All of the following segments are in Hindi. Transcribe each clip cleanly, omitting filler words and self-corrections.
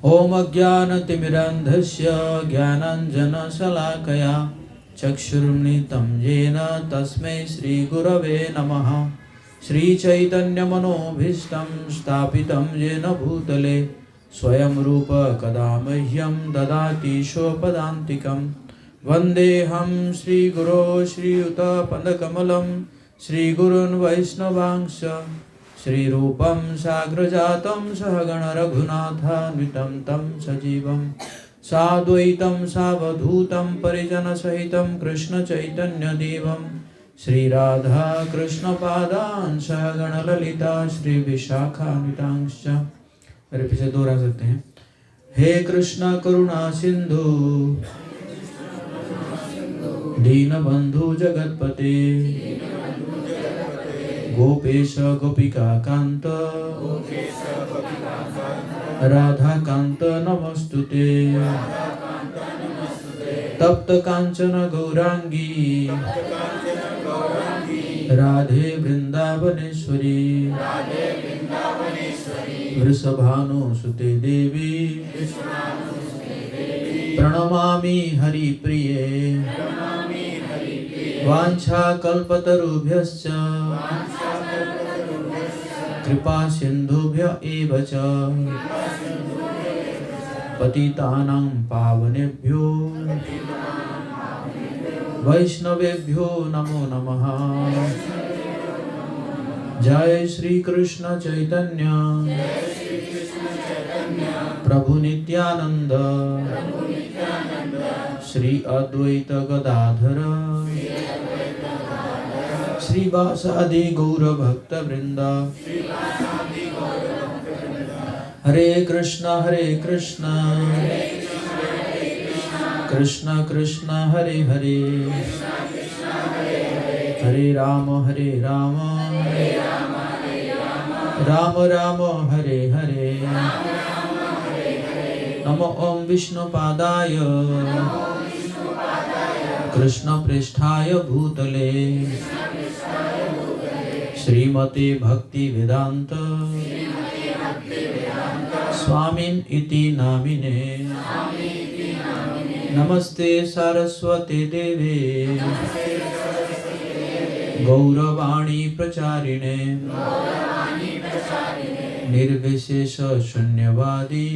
ओम अज्ञानतिमिरान्धस्य ज्ञानाञ्जनशलाकया चक्षुरुन्मिलितं येन तस्मै श्रीगुरवे नमः। श्रीचैतन्यमनोभीष्टं स्थापितं येन भूतले स्वयं रूप कदा मह्यं ददाति स्वपदान्तिकं। वन्देऽहं श्रीगुरो श्रीयुतपदकमलं श्रीगुरून् वैष्णवांश्च श्रीरूपं साग्रजातं सहगण रघुनाथान्वितं तं सजीवं साद्वैतं सावधूतं परिजनसहितं कृष्णचैतन्यदेवं श्रीराधा कृष्णपादान् सहगण ललिता श्रीविशाखान्वितांश्च। मेरे पीछे दोहरा सकते हैं। हे कृष्ण करुणा सिंधु दीनबंधु जगतपते गोपेश गोपिका कांत राधा कांत नमस्तुते। तप्त कांचन गौरांगी राधे वृंदावनेश्वरी वृषभानुसुते देवी प्रणमामि हरिप्रिये। वाञ्छाकल्पतरुभ्यश्च कृपा सिन्धुभ्य एव च पतितानां पावनेभ्यो वैष्णवेभ्यो नमो नमः। जय श्री कृष्ण चैतन्य प्रभु नित्यानंद श्री अद्वैत गदाधर श्रीवासादि गौर भक्त वृंद। हरे कृष्ण कृष्ण कृष्ण हरे हरे हरे राम राम राम हरे हरे। नमो ओम विष्णुपादाय कृष्ण पृष्ठाय भूतले श्रीमते भक्ति वेदांत स्वामिन् इति नामिने। नमस्ते सरस्वती देवे गौरवाणी प्रचारिणे निर्विशेष शून्यवादी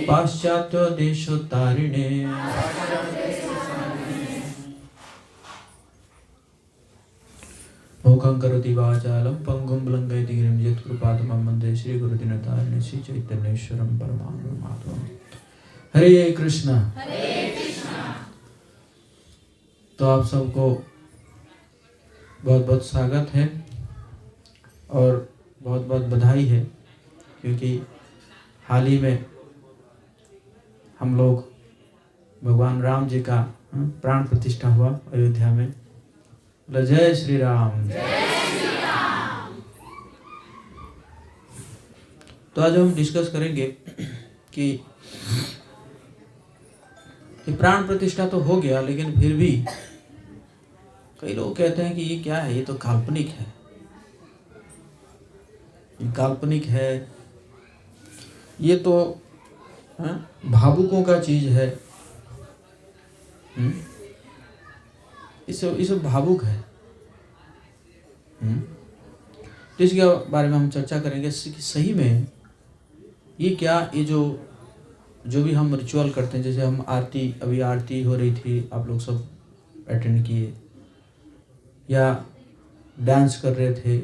पाश्चात्य देशोत्तारिणे। मूकं करोति वाचालं पंगुं लंघयति गिरिं यत्कृपातमहं वन्दे श्रीगुरुदिनतारिणे श्रीचैतन्येश्वरं परमात्मम्। हरे कृष्ण। तो आप सबको बहुत बहुत स्वागत है और बहुत बहुत बधाई है, क्योंकि हाल ही में हम लोग भगवान राम जी का प्राण प्रतिष्ठा हुआ अयोध्या में। जय श्री राम। तो आज हम डिस्कस करेंगे कि प्राण प्रतिष्ठा तो हो गया, लेकिन फिर भी कई लोग कहते हैं कि ये क्या है, ये तो काल्पनिक है, ये काल्पनिक है, ये तो भावुकों का चीज है, इसे भावुक है। तो इसके बारे में हम चर्चा करेंगे कि सही में ये क्या, ये जो भी हम रिचुअल करते हैं, जैसे हम आरती, अभी आरती हो रही थी, आप लोग सब अटेंड किए, या डांस कर रहे थे,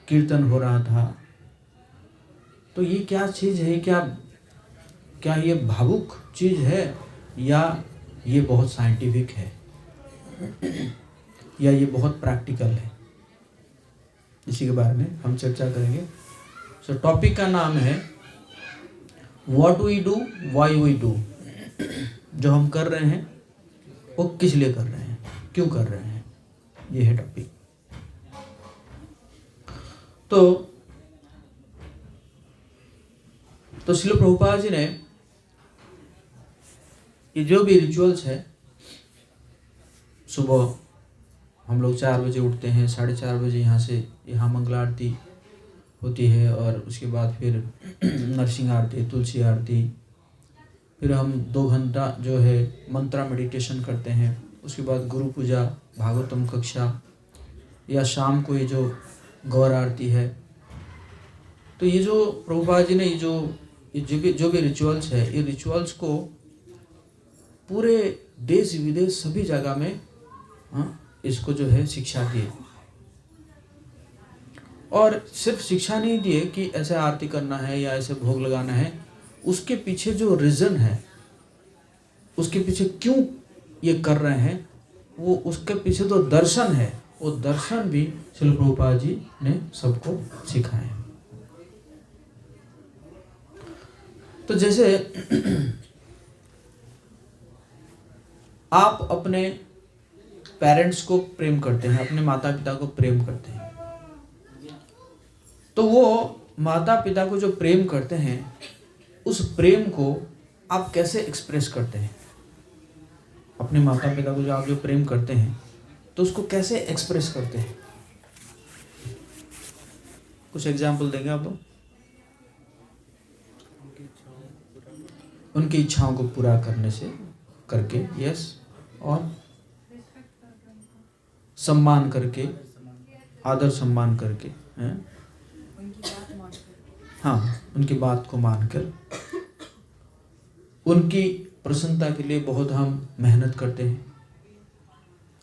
कीर्तन हो रहा था, तो ये क्या चीज़ है? क्या ये भावुक चीज़ है या ये बहुत साइंटिफिक है या ये बहुत प्रैक्टिकल है? इसी के बारे में हम चर्चा करेंगे। सो टॉपिक का नाम है what we do why we do. जो हम कर रहे हैं वो किस लिए कर रहे हैं, क्यों कर रहे हैं, ये है टॉपिक। तो श्रील प्रभुपाद जी ने ये जो भी रिचुअल्स है, सुबह हम लोग 4 बजे उठते हैं, 4:30 बजे यहाँ मंगला आरती होती है, और उसके बाद फिर नरसिंह आरती, तुलसी आरती, फिर हम 2 घंटा जो है मंत्रा मेडिटेशन करते हैं। उसके बाद गुरु पूजा, भागवतम कक्षा, या शाम को ये जो गौर आरती है। तो ये जो प्रभुपाद जी ने जो भी रिचुअल्स है, ये रिचुअल्स को पूरे देश विदेश सभी जगह में इसको जो है शिक्षा दिए। और सिर्फ शिक्षा नहीं दिए कि ऐसे आरती करना है या ऐसे भोग लगाना है, उसके पीछे जो रीज़न है, उसके पीछे क्यों ये कर रहे हैं, वो उसके पीछे तो दर्शन है, वो दर्शन भी श्रील प्रभुपाद जी ने सबको सिखाए। तो जैसे आप अपने पेरेंट्स को प्रेम करते हैं, अपने माता पिता को प्रेम करते हैं, तो वो माता पिता को जो प्रेम करते हैं, उस प्रेम को आप कैसे एक्सप्रेस करते हैं? अपने माता पिता को जो आप प्रेम करते हैं, तो उसको कैसे एक्सप्रेस करते हैं? कुछ एग्जाम्पल देंगे आप लोग? उनकी इच्छाओं को पूरा करने से करके, यस, और सम्मान करके, आदर सम्मान करके, हैं? हाँ, उनकी बात को मानकर, उनकी प्रसन्नता के लिए बहुत हम मेहनत करते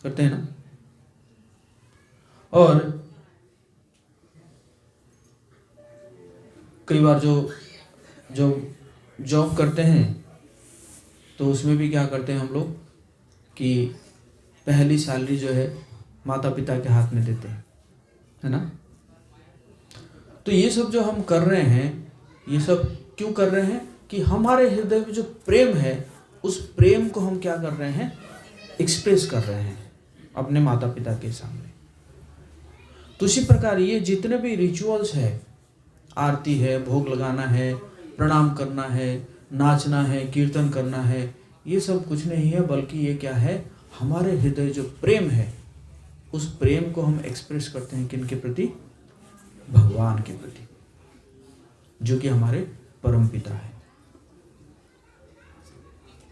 हैं ना। और कई बार जो जॉब करते हैं, तो उसमें भी क्या करते हैं हम लोग कि पहली सैलरी जो है माता पिता के हाथ में देते हैं, है ना। तो ये सब जो हम कर रहे हैं, ये सब क्यों कर रहे हैं कि हमारे हृदय में जो प्रेम है, उस प्रेम को हम क्या कर रहे हैं, एक्सप्रेस कर रहे हैं अपने माता पिता के सामने। तो इसी प्रकार ये जितने भी रिचुअल्स है, आरती है, भोग लगाना है, प्रणाम करना है, नाचना है, कीर्तन करना है, ये सब कुछ नहीं है, बल्कि ये क्या है, हमारे हृदय जो प्रेम है, उस प्रेम को हम एक्सप्रेस करते हैं किनके प्रति? भगवान के प्रति, जो कि हमारे परम पिता है।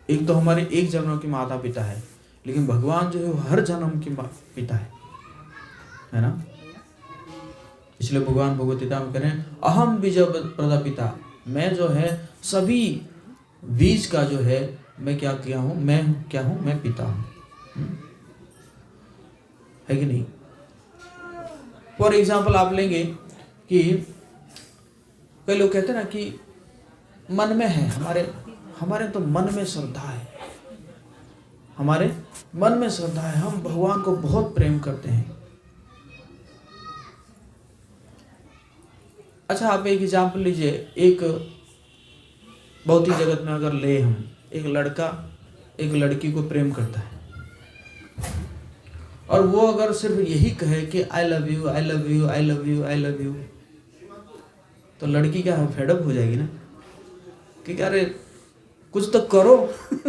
एक तो हमारे एक जन्म के माता पिता है, लेकिन भगवान जो है वो हर जन्म के पिता है ना। इसलिए भगवान भगवत गीता में कह रहे हैं, अहम बीज प्रदापिता, मैं जो है सभी बीज का जो है मैं क्या किया हूँ, मैं क्या हूँ, मैं पिता हूँ, है कि नहीं। फॉर एग्जाम्पल आप लेंगे कि कई लोग कहते हैं ना कि मन में है, हमारे तो मन में श्रद्धा है, हमारे मन में श्रद्धा है, हम भगवान को बहुत प्रेम करते हैं। अच्छा, आप एक एग्जाम्पल लीजिए, एक भौतिक जगत में अगर ले हम, एक लड़का एक लड़की को प्रेम करता है, और वो अगर सिर्फ यही कहे कि I love you, I love you, I love you, I love you, तो लड़की क्या फेडअप हो जाएगी ना, कि क्या अरे कुछ तो करो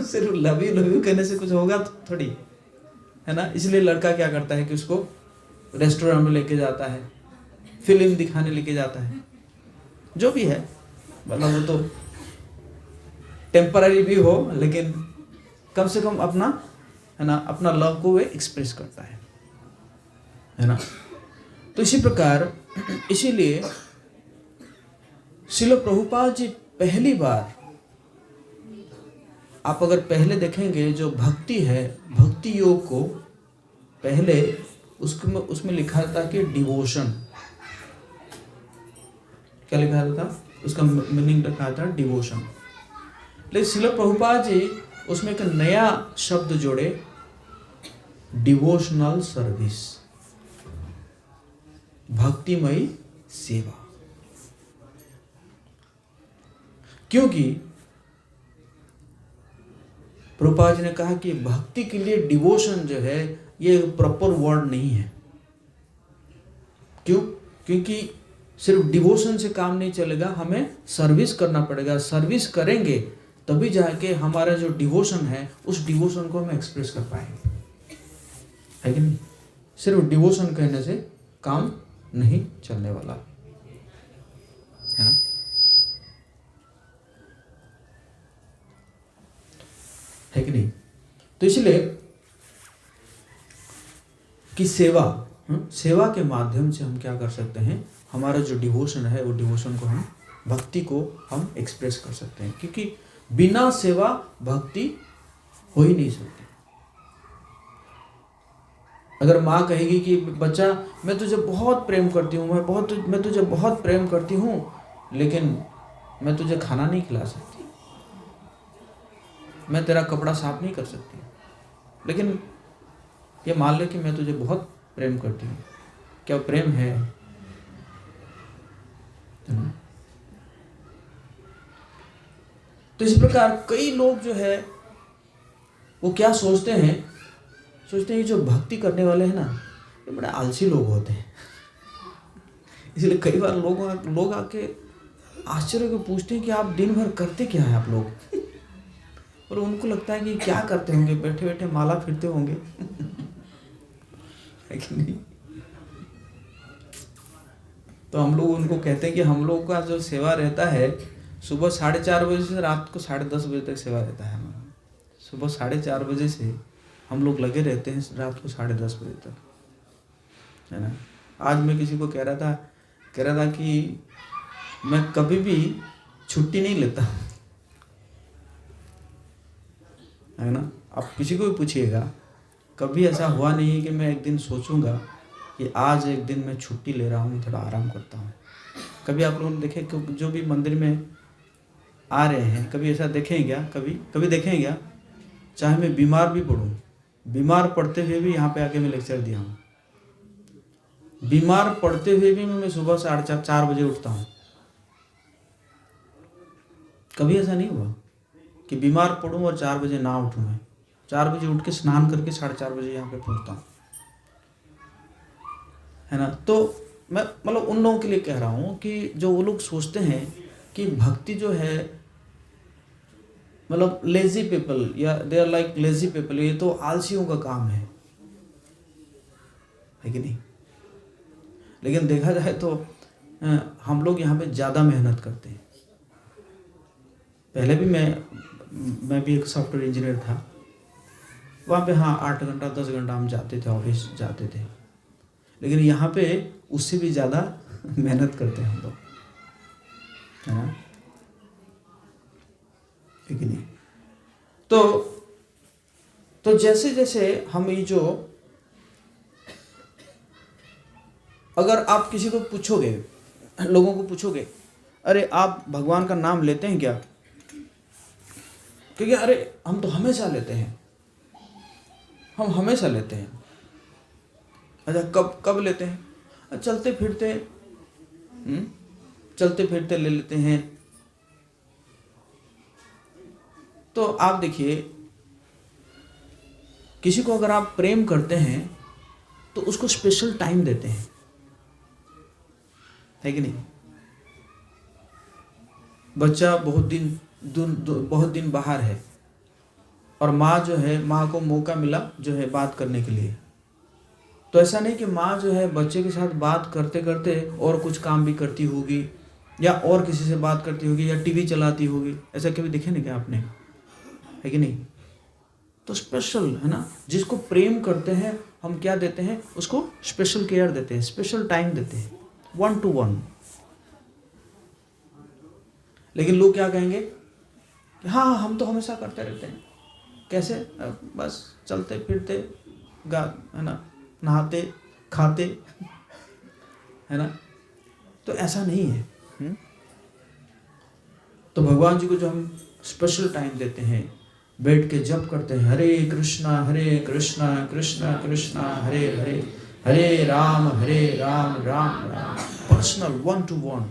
सिर्फ लव यू कहने से कुछ होगा तो थोड़ी, है ना। इसलिए लड़का क्या करता है कि उसको रेस्टोरेंट में लेके जाता है, फिल्म दिखाने लेके जाता है, जो भी है, मतलब वो तो टेम्पररी भी हो, लेकिन कम से कम अपना, है ना, अपना लव को वे एक्सप्रेस करता है ना। तो इसी प्रकार, इसीलिए श्रील प्रभुपाद जी पहली बार, आप अगर पहले देखेंगे जो भक्ति है, भक्ति योग को पहले उसमें लिखा था कि डिवोशन, क्या लिखा था, उसका मीनिंग लिखा था डिवोशन। लेकिन श्रील प्रभुपाद जी उसमें एक नया शब्द जोड़े, डिवोशनल सर्विस, भक्तिमयी सेवा। क्योंकि प्रभुपाद जी ने कहा कि भक्ति के लिए डिवोशन जो है ये प्रॉपर वर्ड नहीं है। क्यों? क्योंकि सिर्फ डिवोशन से काम नहीं चलेगा, हमें सर्विस करना पड़ेगा। सर्विस करेंगे तभी जाके हमारा जो डिवोशन है, उस डिवोशन को हम एक्सप्रेस कर पाएंगे, है कि नहीं। सिर्फ डिवोशन कहने से काम नहीं चलने वाला। है ना। है कि नहीं? तो इसलिए कि सेवा के माध्यम से हम क्या कर सकते हैं, हमारा जो डिवोशन है वो डिवोशन को हम, भक्ति को हम एक्सप्रेस कर सकते हैं, क्योंकि बिना सेवा भक्ति हो ही नहीं सकती। अगर माँ कहेगी कि बच्चा मैं तुझे बहुत प्रेम करती हूँ, मैं तुझे बहुत प्रेम करती हूँ, लेकिन मैं तुझे खाना नहीं खिला सकती, मैं तेरा कपड़ा साफ नहीं कर सकती, लेकिन ये मान ले कि मैं तुझे बहुत प्रेम करती हूँ, क्या प्रेम है? तो इस प्रकार कई लोग जो है वो क्या सोचते हैं कि जो भक्ति करने वाले हैं ना, ये बड़े आलसी लोग होते हैं। इसलिए कई बार लोग आके आश्चर्य को पूछते हैं कि आप दिन भर करते क्या है आप लोग? और उनको लगता है कि क्या करते होंगे, बैठे बैठे माला फिरते होंगे। है कि नहीं? तो हम लोग उनको कहते हैं कि हम लोग का जो सेवा रहता है सुबह 4:30 बजे से रात को 10:30 बजे तक सेवा रहता है हमारा। सुबह 4:30 बजे से हम लोग लगे रहते हैं रात को 10:30 बजे तक, है ना। आज मैं किसी को कह रहा था कि मैं कभी भी छुट्टी नहीं लेता, है ना। आप किसी को भी पूछिएगा, कभी ऐसा हुआ नहीं है कि मैं एक दिन सोचूंगा कि आज एक दिन मैं छुट्टी ले रहा हूँ, थोड़ा आराम करता हूँ। कभी आप लोगों ने देखे कि जो भी मंदिर में आ रहे हैं, कभी ऐसा देखें क्या? कभी देखें क्या? चाहे मैं बीमार भी पड़ूं, बीमार पड़ते हुए भी यहाँ पे आके मैं लेक्चर दिया हूँ। बीमार पड़ते हुए भी मैं सुबह 4:30 बजे उठता हूँ। कभी ऐसा नहीं हुआ कि बीमार पड़ूं और 4 बजे ना उठूं। मैं 4 बजे उठ के स्नान करके 4:30 बजे यहाँ पे पहुँचता हूँ, है ना। तो मैं मतलब उन लोगों के लिए कह रहा हूँ कि जो वो लोग सोचते हैं कि भक्ति जो है मतलब लेजी पीपल, या they are like lazy people, ये तो आलसियों का काम है कि नहीं? लेकिन देखा जाए तो हम लोग यहाँ पे ज़्यादा मेहनत करते हैं। पहले भी मैं भी एक सॉफ्टवेयर इंजीनियर था, वहाँ पे हाँ 8 घंटा 10 घंटा हम जाते थे, ऑफिस जाते थे, लेकिन यहाँ पे उससे भी ज़्यादा मेहनत करते हैं हम लोग, है ना। ठीक नहीं? तो जैसे जैसे हम ये जो, अगर आप किसी को पूछोगे, लोगों को पूछोगे, अरे आप भगवान का नाम लेते हैं क्या? क्योंकि अरे हम तो हमेशा लेते हैं, हम हमेशा लेते हैं। अच्छा कब लेते हैं? चलते फिरते ले लेते हैं। तो आप देखिए, किसी को अगर आप प्रेम करते हैं तो उसको स्पेशल टाइम देते हैं, है कि नहीं? बच्चा बहुत दिन बाहर है और माँ को मौका मिला जो है बात करने के लिए, तो ऐसा नहीं कि माँ जो है बच्चे के साथ बात करते करते और कुछ काम भी करती होगी, या और किसी से बात करती होगी, या टीवी चलाती होगी। ऐसा कभी देखे नहीं क्या आपने? है कि नहीं? तो स्पेशल, है ना, जिसको प्रेम करते हैं हम क्या देते हैं, उसको स्पेशल केयर देते हैं, स्पेशल टाइम देते हैं, 1 to 1। लेकिन लोग क्या कहेंगे कि हाँ हम तो हमेशा करते रहते हैं। कैसे? बस चलते फिरते है ना, नहाते खाते, है ना। तो ऐसा नहीं है। तो भगवान जी को जो हम स्पेशल टाइम देते हैं, बैठ के जप करते हैं, हरे कृष्णा कृष्णा कृष्णा हरे हरे, हरे राम राम राम, पर्सनल 1 to 1।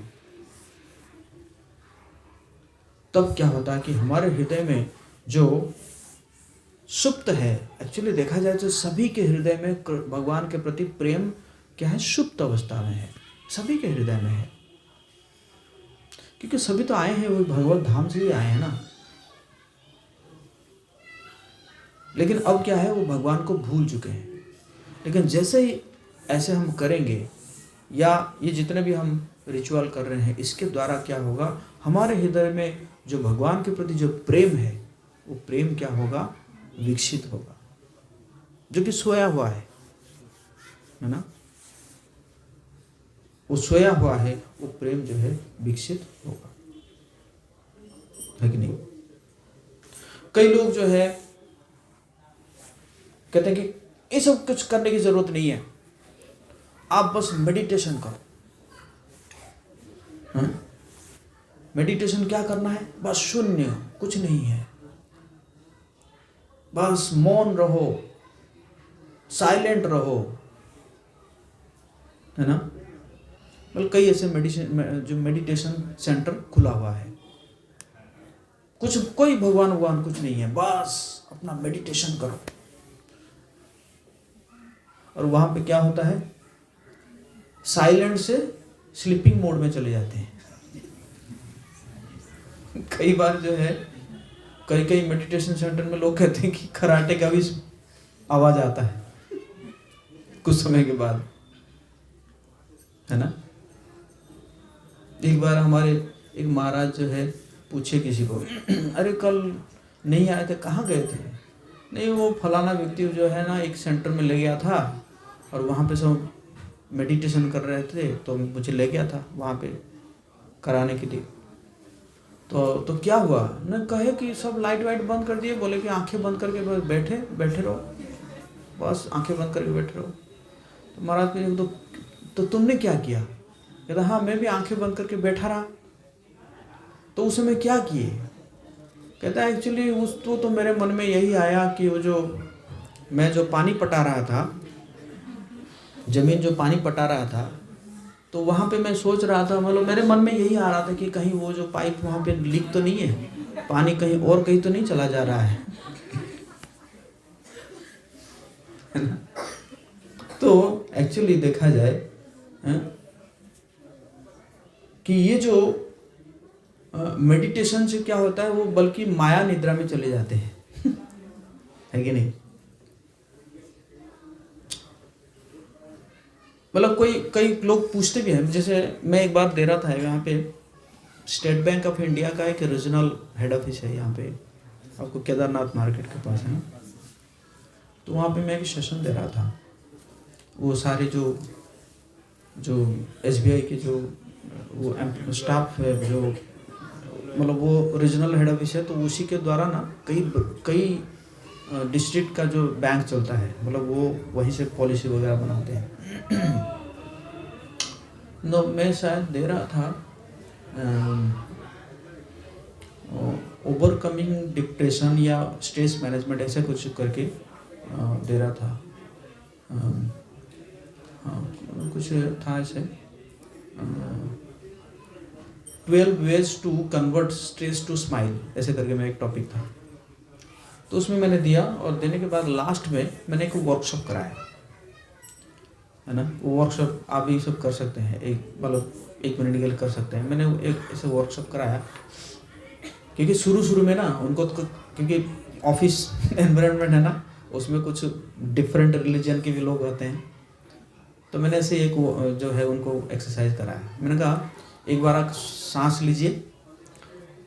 तब क्या होता है कि हमारे हृदय में जो सुप्त है, एक्चुअली देखा जाए तो सभी के हृदय में भगवान के प्रति प्रेम क्या है, सुप्त अवस्था में है, सभी के हृदय में है, क्योंकि सभी तो आए हैं वो भगवत धाम से ही आए हैं ना। लेकिन अब क्या है, वो भगवान को भूल चुके हैं। लेकिन जैसे ही ऐसे हम करेंगे, या ये जितने भी हम रिचुअल कर रहे हैं, इसके द्वारा क्या होगा, हमारे हृदय में जो भगवान के प्रति जो प्रेम है, वो प्रेम क्या होगा, विकसित होगा, जो कि सोया हुआ है ना, वो सोया हुआ है, वो प्रेम जो है विकसित होगा, है कि नहीं। कई लोग जो है कहते हैं कि ये सब कुछ करने की जरूरत नहीं है, आप बस मेडिटेशन करो। मेडिटेशन क्या करना है, बस शून्य, कुछ नहीं है, बस मौन रहो, साइलेंट रहो, है ना। मतलब कई ऐसे मेडिटेशन सेंटर खुला हुआ है, कोई भगवान कुछ नहीं है, बस अपना मेडिटेशन करो। और वहां पे क्या होता है, साइलेंट से स्लीपिंग मोड में चले जाते हैं। कई बार जो है कई मेडिटेशन सेंटर में लोग कहते हैं कि खराटे का भी आवाज आता है कुछ समय के बाद, है ना। एक बार हमारे एक महाराज जो है पूछे किसी को, अरे कल नहीं आए थे, कहाँ गए थे? नहीं, वो फलाना व्यक्ति जो है ना एक सेंटर में ले गया था और वहाँ पे सब मेडिटेशन कर रहे थे, तो मुझे ले गया था वहाँ पे कराने के लिए। तो क्या हुआ न, कहे कि सब लाइट वाइट बंद कर दिए, बोले कि आंखें बंद करके बस बैठे रहो, बस आंखें बंद करके बैठे रहो। तो महाराज पूछे तो तुमने क्या किया? कहता हाँ, मैं भी आंखें बंद करके बैठा रहा। तो उस समय क्या किए? कहता है एक्चुअली तो मेरे मन में यही आया कि वो मैं जो पानी पटा रहा था, जमीन जो पानी पटा रहा था, तो वहाँ पे मैं सोच रहा था, मतलब मेरे मन में यही आ रहा था कि कहीं वो जो पाइप वहाँ पे लीक तो नहीं है, पानी कहीं और कहीं तो नहीं चला जा रहा है ना। तो एक्चुअली देखा जाए कि ये जो मेडिटेशन से क्या होता है, वो बल्कि माया निद्रा में चले जाते हैं है कि नहीं। मतलब कई लोग पूछते भी हैं, जैसे मैं एक बार दे रहा था यहाँ पे स्टेट बैंक ऑफ इंडिया का एक रीजनल हेड ऑफिस है यहाँ पे, आपको केदारनाथ मार्केट के पास है ना। तो वहाँ पे मैं एक सेशन दे रहा था, वो सारे जो SBI के जो वो स्टाफ है, जो मतलब वो रीजनल हेड ऑफिस है, तो उसी के द्वारा ना कई डिस्ट्रिक्ट का जो बैंक चलता है, मतलब वो वहीं से पॉलिसी वगैरह बनाते हैं। तो मैं शायद दे रहा था ओवरकमिंग डिप्रेशन या स्ट्रेस मैनेजमेंट, ऐसे कुछ करके दे रहा था। हाँ, कुछ था ऐसे 12 ways to convert stress to smile, ऐसे करके मैं एक टॉपिक था। तो उसमें मैंने दिया, और देने के बाद लास्ट में मैंने एक वर्कशॉप कराया, है ना। वो वर्कशॉप आप भी सब कर सकते हैं, मतलब 1 मिनट के लिए कर सकते हैं। मैंने एक ऐसे वर्कशॉप कराया, क्योंकि शुरू में ना उनको क्योंकि ऑफिस एनवायरनमेंट है ना, उसमें कुछ डिफरेंट रिलीजन के भी लोग होते हैं। तो मैंने ऐसे एक जो है उनको एक्सरसाइज कराया। मैंने कहा एक बार आप सांस लीजिए,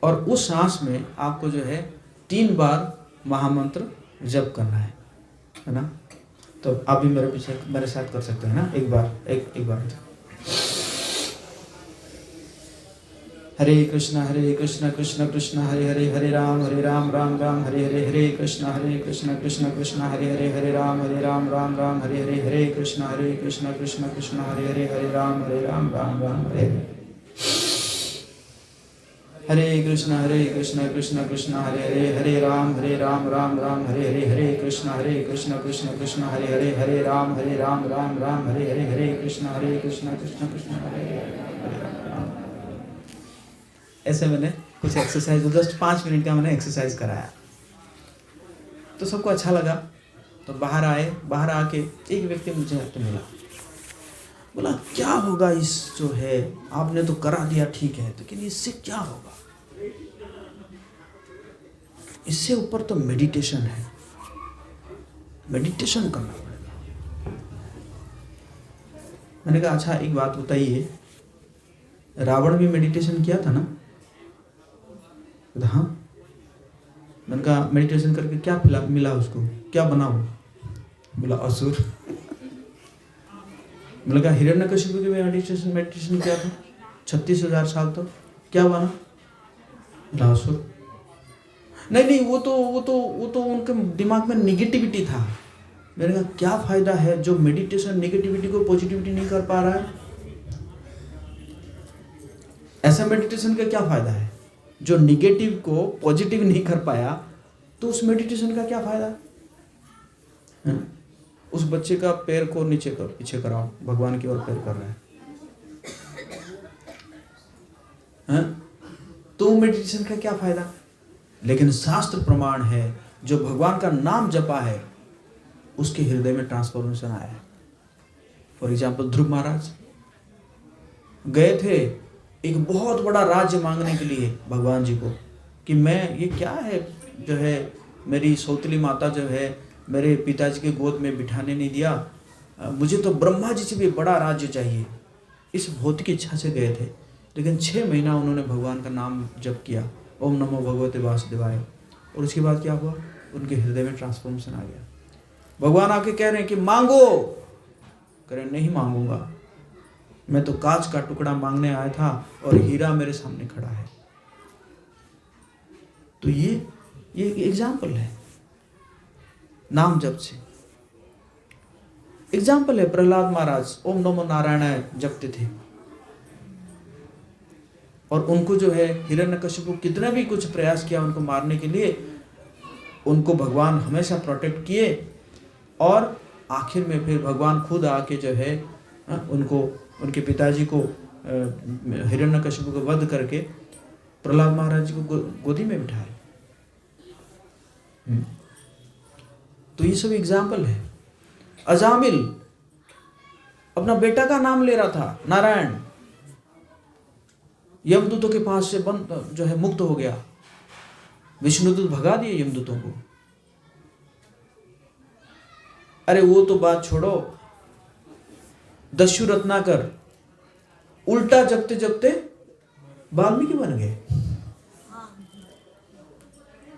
और उस सांस में आपको जो है 3 बार महामंत्र जप करना है ना। तो आप भी मेरे साथ कर सकते हैं ना, एक बार हरे कृष्णा कृष्ण कृष्ण हरे हरे, हरे राम राम राम हरे हरे, हरे कृष्ण कृष्ण कृष्ण हरे हरे, हरे राम राम राम हरे हरे, हरे कृष्ण कृष्ण कृष्ण हरे हरे, हरे राम राम राम हरे हरे। हरे कृष्ण कृष्ण कृष्ण हरे हरे, हरे राम राम राम हरे हरे, हरे कृष्ण कृष्ण कृष्ण हरे हरे, हरे राम राम हरे हरे, हरे कृष्ण कृष्ण कृष्ण हरे हरे। ऐसे मैंने कुछ एक्सरसाइज, जस्ट 5 मिनट का मैंने एक्सरसाइज कराया, तो सबको अच्छा लगा। तो बाहर आके एक व्यक्ति मुझे मिला, बोला क्या होगा इस जो है, आपने तो करा दिया ठीक है, लेकिन इससे क्या होगा? इससे ऊपर तो मेडिटेशन है, मेडिटेशन करना पड़ेगा। मैंने कहा अच्छा एक बात बताइए रावण भी मेडिटेशन किया था ना? हाँ। मैंने कहा मेडिटेशन करके क्या मिला उसको, क्या बना वो? बोला असुर। मैंने कहा हिरण्यकशिपु भी मेडिटेशन किया था 36,000 साल तक, क्या बना? बोला असुर। नहीं, वो तो उनके दिमाग में निगेटिविटी था। मैंने कहा क्या फायदा है जो मेडिटेशन निगेटिविटी को पॉजिटिविटी नहीं कर पा रहा है? ऐसा मेडिटेशन का क्या फायदा है? जो निगेटिव को पॉजिटिव नहीं कर पाया तो उस मेडिटेशन का क्या फायदा है? उस बच्चे का पैर को नीचे कर, पीछे कराओ, भगवान की ओर पैर कर रहा है, तो मेडिटेशन का क्या फायदा? लेकिन शास्त्र प्रमाण है जो भगवान का नाम जपा है उसके हृदय में ट्रांसफॉर्मेशन आया है। फॉर एग्जाम्पल ध्रुव महाराज गए थे एक बहुत बड़ा राज्य मांगने के लिए भगवान जी को कि मैं, ये क्या है जो है मेरी सौतली माता जो है मेरे पिताजी के गोद में बिठाने नहीं दिया, मुझे तो ब्रह्मा जी से भी बड़ा राज्य चाहिए। इस भौतिक इच्छा से गए थे, लेकिन 6 महीना उन्होंने भगवान का नाम जप किया, ओम नमो भगवते वासुदेवाय, और उसके बाद क्या हुआ? उनके हृदय में ट्रांसफॉर्मेशन आ गया। भगवान आके कह रहे हैं कि मांगो, कह रहे नहीं मांगूंगा, मैं तो कांच का टुकड़ा मांगने आया था और हीरा मेरे सामने खड़ा है। तो ये एग्जाम्पल है नाम जप से। एग्जाम्पल है प्रहलाद महाराज ओम नमो नारायणाय जपते थे और उनको जो है हिरण्यकशिपु कितना भी कुछ प्रयास किया उनको मारने के लिए, उनको भगवान हमेशा प्रोटेक्ट किए और आखिर में फिर भगवान खुद आके जो है उनको, उनके पिताजी को हिरण्यकशिपु को वध करके प्रहलाद महाराज जी को गोदी में बिठाए। तो ये सब एग्जाम्पल है। अजामिल अपना बेटा का नाम ले रहा था नारायण, यमदूतों के पास से बंद जो है मुक्त हो गया, विष्णुदूत भगा दिए यमदूतों को। अरे वो तो बात छोड़ो, दस्यु रत्नाकर उल्टा जपते जपते वाल्मीकि बन गए।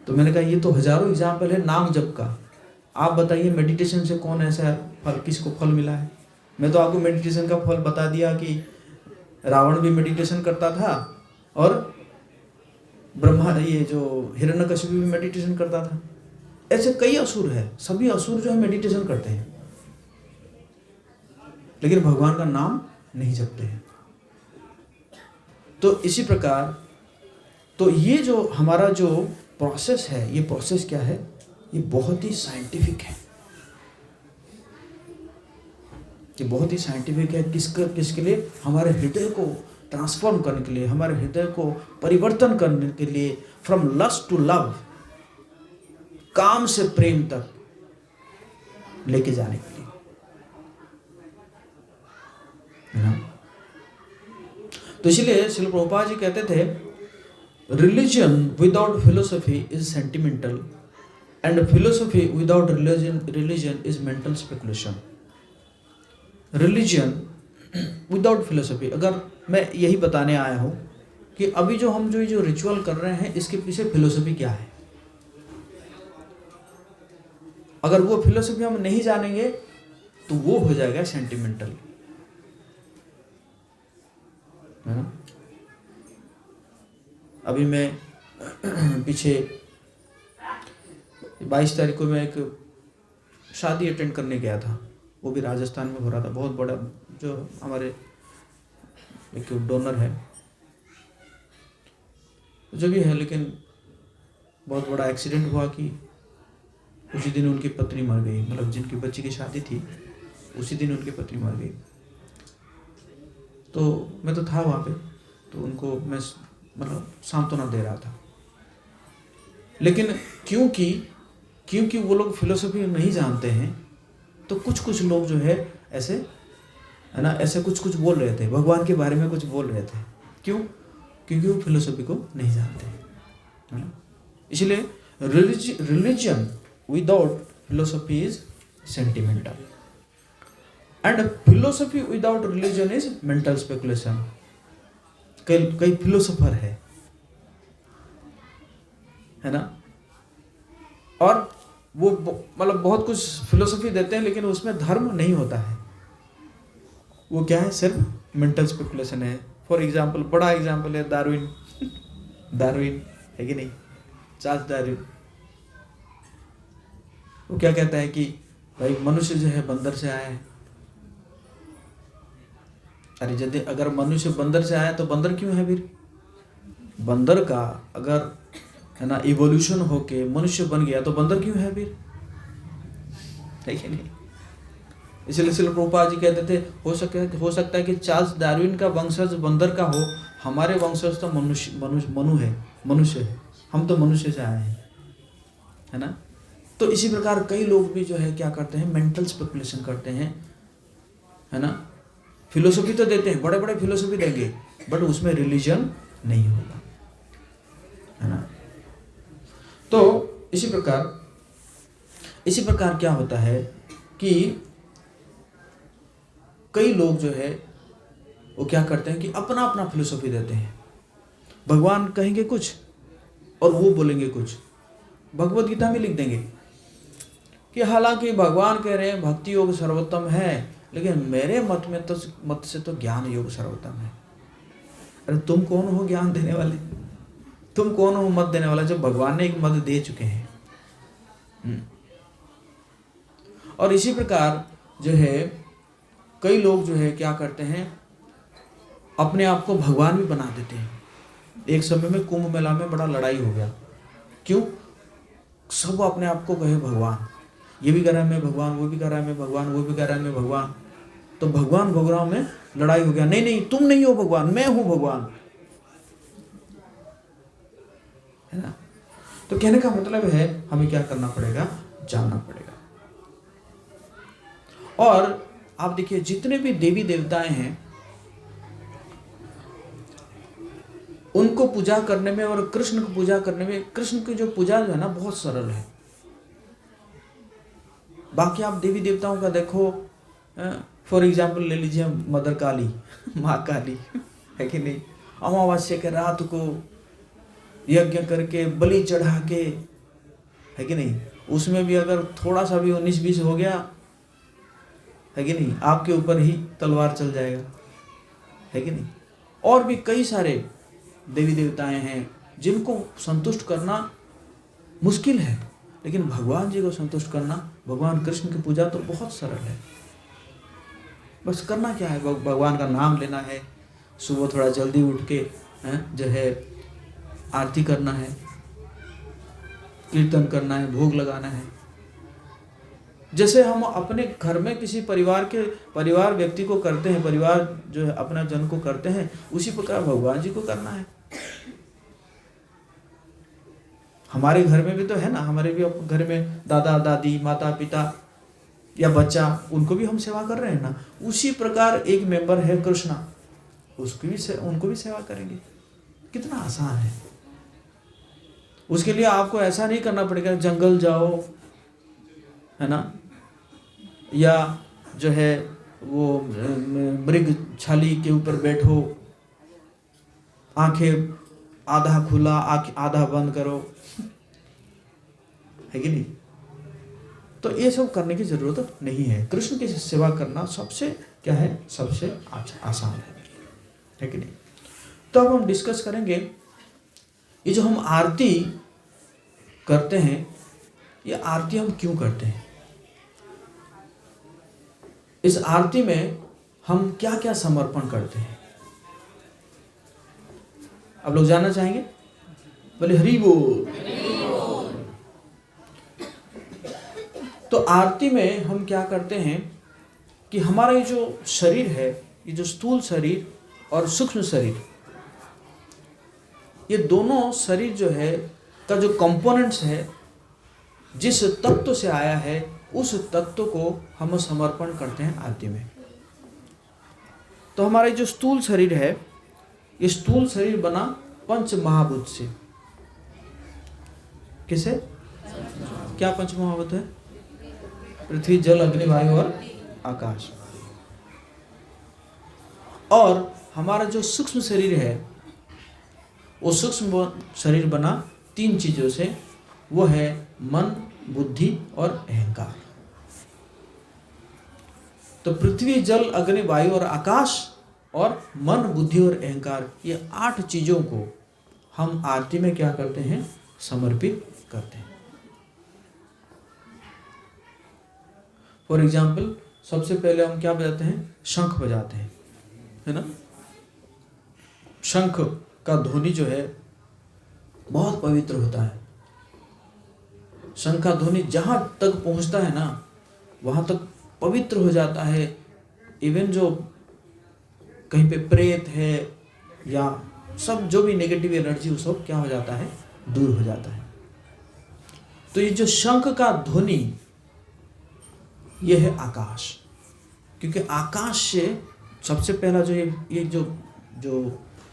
तो मैंने कहा ये तो हजारों एग्जाम्पल है नाम जप का। आप बताइए मेडिटेशन से कौन ऐसा फल, किसको फल मिला है? मैं तो आपको मेडिटेशन का फल बता दिया कि रावण भी मेडिटेशन करता था और ब्रह्मा, ये जो हिरण्यकशिपु भी मेडिटेशन करता था। ऐसे कई असुर है, सभी असुर जो है मेडिटेशन करते हैं लेकिन भगवान का नाम नहीं जपते हैं। तो इसी प्रकार तो ये जो हमारा जो प्रोसेस है, ये प्रोसेस क्या है? ये बहुत ही साइंटिफिक है। ये बहुत ही साइंटिफिक है। किसके लिए? हमारे हृदय को ट्रांसफॉर्म करने के लिए, हमारे हृदय को परिवर्तन करने के लिए, फ्रॉम लस्ट टू लव, काम से प्रेम तक लेके जाने के लिए, है ना? तो इसलिए श्रील प्रभुपाद जी कहते थे religion without philosophy is sentimental and philosophy without religion is mental speculation. Religion without philosophy, अगर मैं यही बताने आया हूं कि अभी जो हम जो रिचुअल कर रहे हैं इसके पीछे फिलोसफी क्या है, अगर वो फिलोसफी हम नहीं जानेंगे तो वो हो जाएगा सेंटिमेंटल, है ना? अभी मैं पीछे 22 तारीख को मैं एक शादी अटेंड करने गया था, वो भी राजस्थान में हो रहा था। बहुत बड़ा जो हमारे एक डोनर है जो भी है, लेकिन बहुत बड़ा एक्सीडेंट हुआ कि उसी दिन उनकी पत्नी मर गई। मतलब जिनकी बच्ची की शादी थी उसी दिन उनकी पत्नी मर गई। तो मैं तो था वहाँ पे, तो उनको मैं मतलब सांत्वना दे रहा था। लेकिन क्योंकि वो लोग फिलोसफी नहीं जानते हैं तो कुछ लोग जो है ऐसे, है ना, ऐसे कुछ बोल रहे थे, भगवान के बारे में कुछ बोल रहे थे। क्यों? क्योंकि वो फिलोसफी को नहीं जानते, है ना? इसलिए religion without philosophy is sentimental and philosophy without religion is mental speculation. कई कई फिलोसोफर है ना, और वो मतलब बहुत कुछ फिलोसफी देते हैं, लेकिन उसमें धर्म नहीं होता है। वो क्या है, सिर्फ मेंटल स्पेकुलेशन है। फॉर एग्जाम्पल, बड़ा एग्जाम्पल है डार्विन। डार्विन है कि नहीं, चार्ल्स डार्विन। वो क्या कहता है कि भाई मनुष्य जो है बंदर से आया है। अरे यदि अगर मनुष्य बंदर से आया तो बंदर क्यों है फिर? बंदर का अगर है ना इवोल्यूशन होके मनुष्य बन गया तो बंदर क्यों है फिर? है कि नहीं? इसलिए श्रील प्रभुपाद जी कहते थे हो सकता है कि चार्ल्स डार्विन का वंशज बंदर का हो, हमारे वंशज तो मनुष्य है, हम तो मनुष्य से आए हैं, है ना। तो इसी प्रकार कई लोग भी जो है क्या करते हैं, मेंटल स्पेकुलेशन करते हैं, है ना। फिलोसफी तो देते हैं, बड़े बड़े फिलोसफी देंगे, बट उसमें रिलीजन नहीं होगा, है ना। तो इसी प्रकार क्या होता है कि कई लोग जो है वो क्या करते हैं कि अपना अपना फिलोसफी देते हैं। भगवान कहेंगे कुछ और वो बोलेंगे कुछ। भगवत गीता में लिख देंगे कि हालांकि भगवान कह रहे हैं भक्ति योग सर्वोत्तम है, लेकिन मेरे मत से तो ज्ञान योग सर्वोत्तम है। अरे तुम कौन हो ज्ञान देने वाले? तुम कौन हो मत देने वाला, जब भगवान ने एक मत दे चुके हैं। और इसी प्रकार जो है कई लोग जो है क्या करते हैं, अपने आप को भगवान भी बना देते हैं। एक समय में कुंभ मेला में बड़ा लड़ाई हो गया। क्यों? सब अपने आप को कहे भगवान, ये भी कह रहा है मैं भगवान, वो भी कह रहा है मैं भगवान, वो भी कह रहा है मैं भगवान। तो भगवान में लड़ाई हो गया। नहीं, तुम नहीं हो भगवान, मैं हूं भगवान, है ना। तो कहने का मतलब है हमें क्या करना पड़ेगा, जानना पड़ेगा। और आप देखिए जितने भी देवी देवताएं हैं उनको पूजा करने में और कृष्ण को पूजा करने में, कृष्ण की जो पूजा जो है ना बहुत सरल है। बाकी आप देवी देवताओं का देखो, फॉर एग्जाम्पल ले लीजिए मदर काली, माँ काली, है कि नहीं। अमावस्या के रात को यज्ञ करके बलि चढ़ा के, है कि नहीं, उसमें भी अगर थोड़ा सा भी 19-20 हो गया, है कि नहीं, आपके ऊपर ही तलवार चल जाएगा, है कि नहीं। और भी कई सारे देवी देवताएं हैं जिनको संतुष्ट करना मुश्किल है, लेकिन भगवान जी को संतुष्ट करना, भगवान कृष्ण की पूजा तो बहुत सरल है। बस करना क्या है, भगवान का नाम लेना है, सुबह थोड़ा जल्दी उठ के जो है आरती करना है, कीर्तन करना है, भोग लगाना है। जैसे हम अपने घर में किसी परिवार व्यक्ति को करते हैं, परिवार जो है अपना जन को करते हैं, उसी प्रकार भगवान जी को करना है। हमारे घर में भी तो है ना, हमारे भी घर में दादा दादी, माता पिता या बच्चा, उनको भी हम सेवा कर रहे हैं ना। उसी प्रकार एक मेंबर है कृष्णा, उनको भी सेवा करेंगे। कितना आसान है। उसके लिए आपको ऐसा नहीं करना पड़ेगा जंगल जाओ, है ना, या जो है वो मृग छाली के ऊपर बैठो, आंखें आधा खुला आधा बंद करो, है कि नहीं। तो ये सब करने की जरूरत नहीं है। कृष्ण की सेवा करना सबसे क्या है, सबसे आसान है कि नहीं। तो अब हम डिस्कस करेंगे ये जो हम आरती करते हैं, ये आरती हम क्यों करते हैं, इस आरती में हम क्या क्या समर्पण करते हैं। आप लोग जानना चाहेंगे? बोले हरि बोल। तो आरती में हम क्या करते हैं कि हमारा ये जो शरीर है, ये जो स्थूल शरीर और सूक्ष्म शरीर, ये दोनों शरीर जो है का जो कंपोनेंट्स है, जिस तत्व से आया है उस तत्व को हम समर्पण करते हैं आरती में। तो हमारा जो स्थूल शरीर है, ये स्थूल शरीर बना पंच महाभूत से। किसे? क्या पंच महाभूत है? पृथ्वी, जल, अग्नि, वायु और आकाश। और हमारा जो सूक्ष्म शरीर है, वो सूक्ष्म शरीर बना 3 चीज़ों से, वो है मन, बुद्धि और अहंकार। तो पृथ्वी, जल, अग्नि, वायु और आकाश और मन, बुद्धि और अहंकार, ये 8 चीज़ों को हम आरती में क्या करते हैं? समर्पित करते हैं। फॉर एग्जाम्पल, सबसे पहले हम क्या बजाते हैं? शंख बजाते हैं, है ना। शंख का ध्वनि जो है बहुत पवित्र होता है। शंख का ध्वनि जहाँ तक पहुँचता है ना, वहाँ तक पवित्र हो जाता है। इवन जो कहीं पे प्रेत है या सब जो भी नेगेटिव एनर्जी, वो सब क्या हो जाता है? दूर हो जाता है। तो ये जो शंख का ध्वनि, ये है आकाश। क्योंकि आकाश से सबसे पहला जो ये जो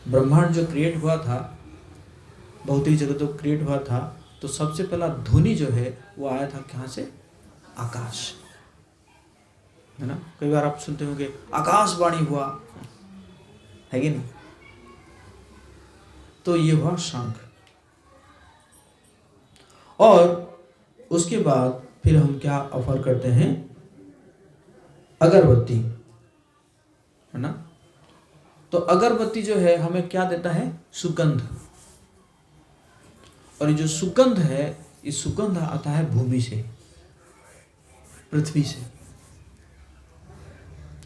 ब्रह्मांड जो क्रिएट हुआ था, भौतिक जगत जो क्रिएट हुआ था, तो सबसे पहला ध्वनि जो है वो आया था कहाँ से? आकाश, है ना। कई बार आप सुनते होंगे आकाशवाणी हुआ, है कि नहीं। तो ये हुआ शंख। और उसके बाद फिर हम क्या ऑफर करते हैं? अगरबत्ती, है ना। तो अगरबत्ती जो है हमें क्या देता है? सुगंध। और ये जो सुगंध है, ये सुगंध आता है भूमि से, पृथ्वी से,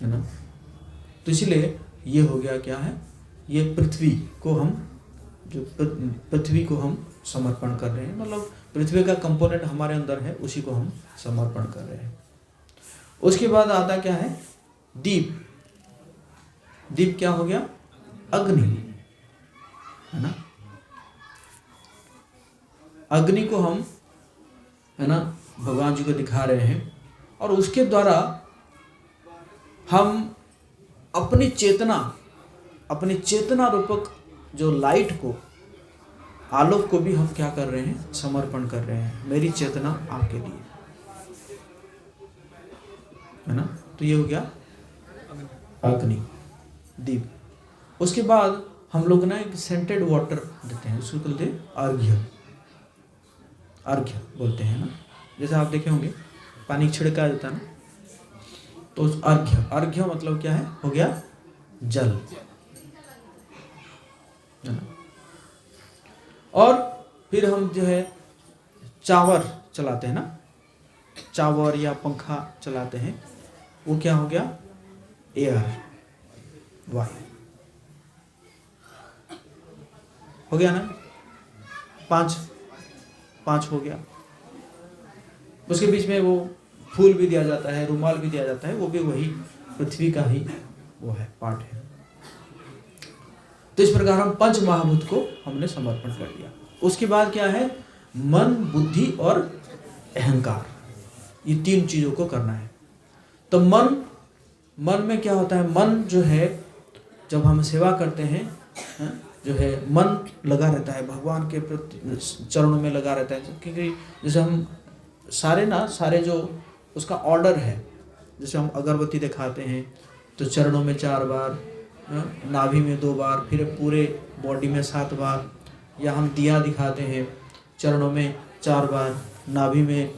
है ना। तो इसलिए ये हो गया क्या है? ये पृथ्वी को हम समर्पण कर रहे हैं। मतलब पृथ्वी का कंपोनेंट हमारे अंदर है, उसी को हम समर्पण कर रहे हैं। उसके बाद आता क्या है? दीप। दीप क्या हो गया? अग्नि, है ना। अग्नि को हम, है ना, भगवान जी को दिखा रहे हैं। और उसके द्वारा हम अपनी चेतना रूपक जो लाइट को, आलोक को भी हम क्या कर रहे हैं? समर्पण कर रहे हैं। मेरी चेतना आपके लिए, है ना। तो ये हो गया अग्नि, दीप। उसके बाद हम लोग ना एक सेंटेड वाटर देते हैं, उसको बोलते हैं अर्घ्य। अर्घ्य बोलते हैं ना। जैसे आप देखे होंगे पानी छिड़का जाता है ना, तो उस अर्घ्य मतलब क्या है? हो गया जल, है ना। और फिर हम जो है चावर चलाते हैं ना, चावर या पंखा चलाते हैं, वो क्या हो गया? एयर, वायु। हो गया ना, 5 हो गया। उसके बीच में वो फूल भी दिया जाता है, रुमाल भी दिया जाता है, वो भी वही पृथ्वी का ही वो है, पार्ट है। तो इस प्रकार हम 5 महाभूत को हमने समर्पण कर दिया। उसके बाद क्या है? मन, बुद्धि और अहंकार, ये 3 चीजों को करना है। तो मन में क्या होता है? मन जो है, जब हम सेवा करते हैं, जो है मन लगा रहता है भगवान के प्रति, चरणों में लगा रहता है। क्योंकि जैसे हम सारे जो उसका ऑर्डर है, जैसे हम अगरबत्ती दिखाते हैं तो चरणों में 4 बार, नाभि में 2 बार, फिर पूरे बॉडी में 7 बार, या हम दिया दिखाते हैं चरणों में 4 बार, नाभि में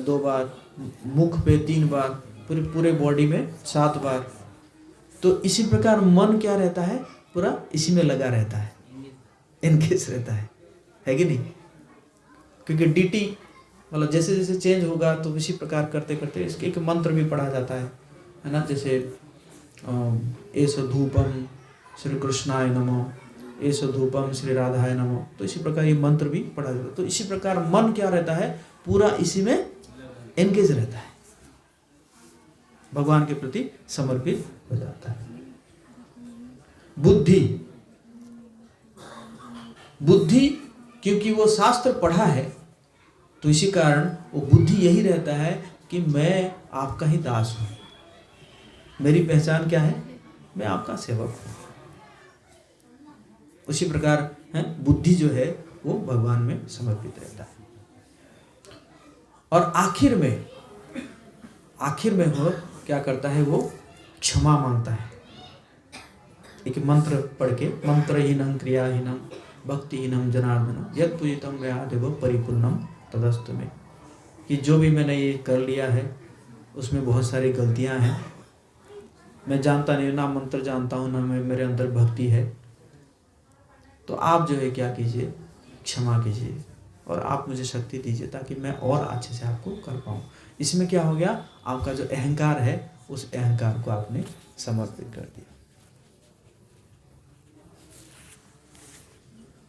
2 बार, मुख पे 3 बार, पूरे बॉडी में 7 बार। तो इसी प्रकार मन क्या रहता है? पूरा इसी में लगा रहता है, एनगेज रहता है कि नहीं। क्योंकि डीटी मतलब जैसे जैसे चेंज होगा तो इसी प्रकार करते करते इसके एक मंत्र भी पढ़ा जाता है ना। जैसे एष धूपम श्री कृष्णाय नमो, एष धूपम श्री राधाय नमो। तो इसी प्रकार ये मंत्र भी पढ़ा जाता है। तो इसी प्रकार मन क्या रहता है? पूरा इसी में एनगेज रहता है, भगवान के प्रति समर्पित हो जाता है। बुद्धि क्योंकि वो शास्त्र पढ़ा है, तो इसी कारण वो बुद्धि यही रहता है कि मैं आपका ही दास हूँ, मेरी पहचान क्या है? मैं आपका सेवक हूँ। उसी प्रकार है बुद्धि जो है वो भगवान में समर्पित रहता है। और आखिर में वो क्या करता है? वो क्षमा मांगता है। एक मंत्र पढ़ के, मंत्रहीनं क्रियाहीनं भक्तिहीनम जनार्दन यत् पूजितम मया देव परिपूर्णम तदस्तु में, कि जो भी मैंने ये कर लिया है उसमें बहुत सारी गलतियां हैं, मैं जानता नहीं, ना मंत्र जानता हूँ, ना मेरे अंदर भक्ति है, तो आप जो है क्या कीजिए, क्षमा कीजिए और आप मुझे शक्ति दीजिए ताकि मैं और अच्छे से आपको कर पाऊँ। इसमें क्या हो गया, आपका जो अहंकार है उस अहंकार को आपने समर्पित कर दिया।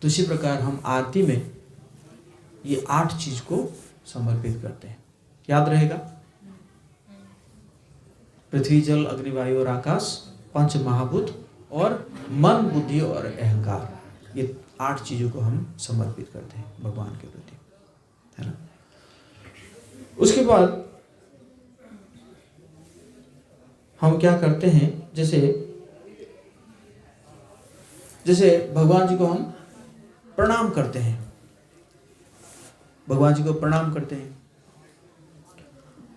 तो इसी प्रकार हम आरती में ये 8 चीज को समर्पित करते हैं। याद रहेगा, पृथ्वी जल अग्नि वायु और आकाश, पंच महाभूत और मन बुद्धि और अहंकार, ये 8 चीजों को हम समर्पित करते हैं भगवान के प्रति, है ना। उसके बाद हम क्या करते हैं, जैसे भगवान जी को हम प्रणाम करते हैं, भगवान जी को प्रणाम करते हैं।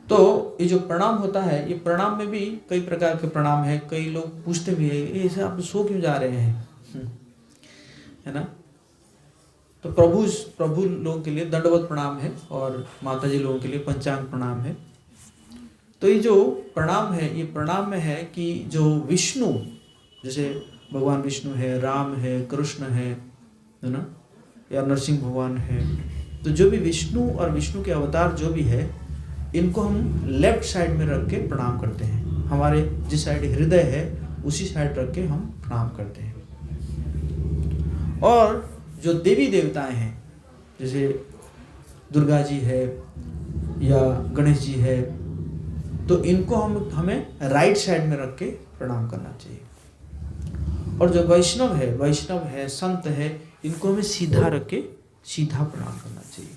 तो ये जो प्रणाम होता है, ये प्रणाम में भी कई प्रकार के प्रणाम है। कई लोग पूछते भी है, ऐसे आप सो क्यों जा रहे हैं, है ना। तो प्रभु लोगों के लिए दंडवत प्रणाम है और माता जी लोगों के लिए पंचांग प्रणाम है। तो ये जो प्रणाम है, ये प्रणाम में है कि जो विष्णु, जैसे भगवान विष्णु है, राम है, कृष्ण है ना, या नरसिंह भगवान है, तो जो भी विष्णु और विष्णु के अवतार जो भी है, इनको हम लेफ्ट साइड में रख के प्रणाम करते हैं। हमारे जिस साइड हृदय है उसी साइड रख के हम प्रणाम करते हैं। और जो देवी देवताएं हैं, जैसे दुर्गा जी है या गणेश जी है, तो इनको हमें राइट साइड में रख के प्रणाम करना चाहिए। और जो वैष्णव है, संत है, इनको हमें सीधा रख के सीधा प्रणाम करना चाहिए।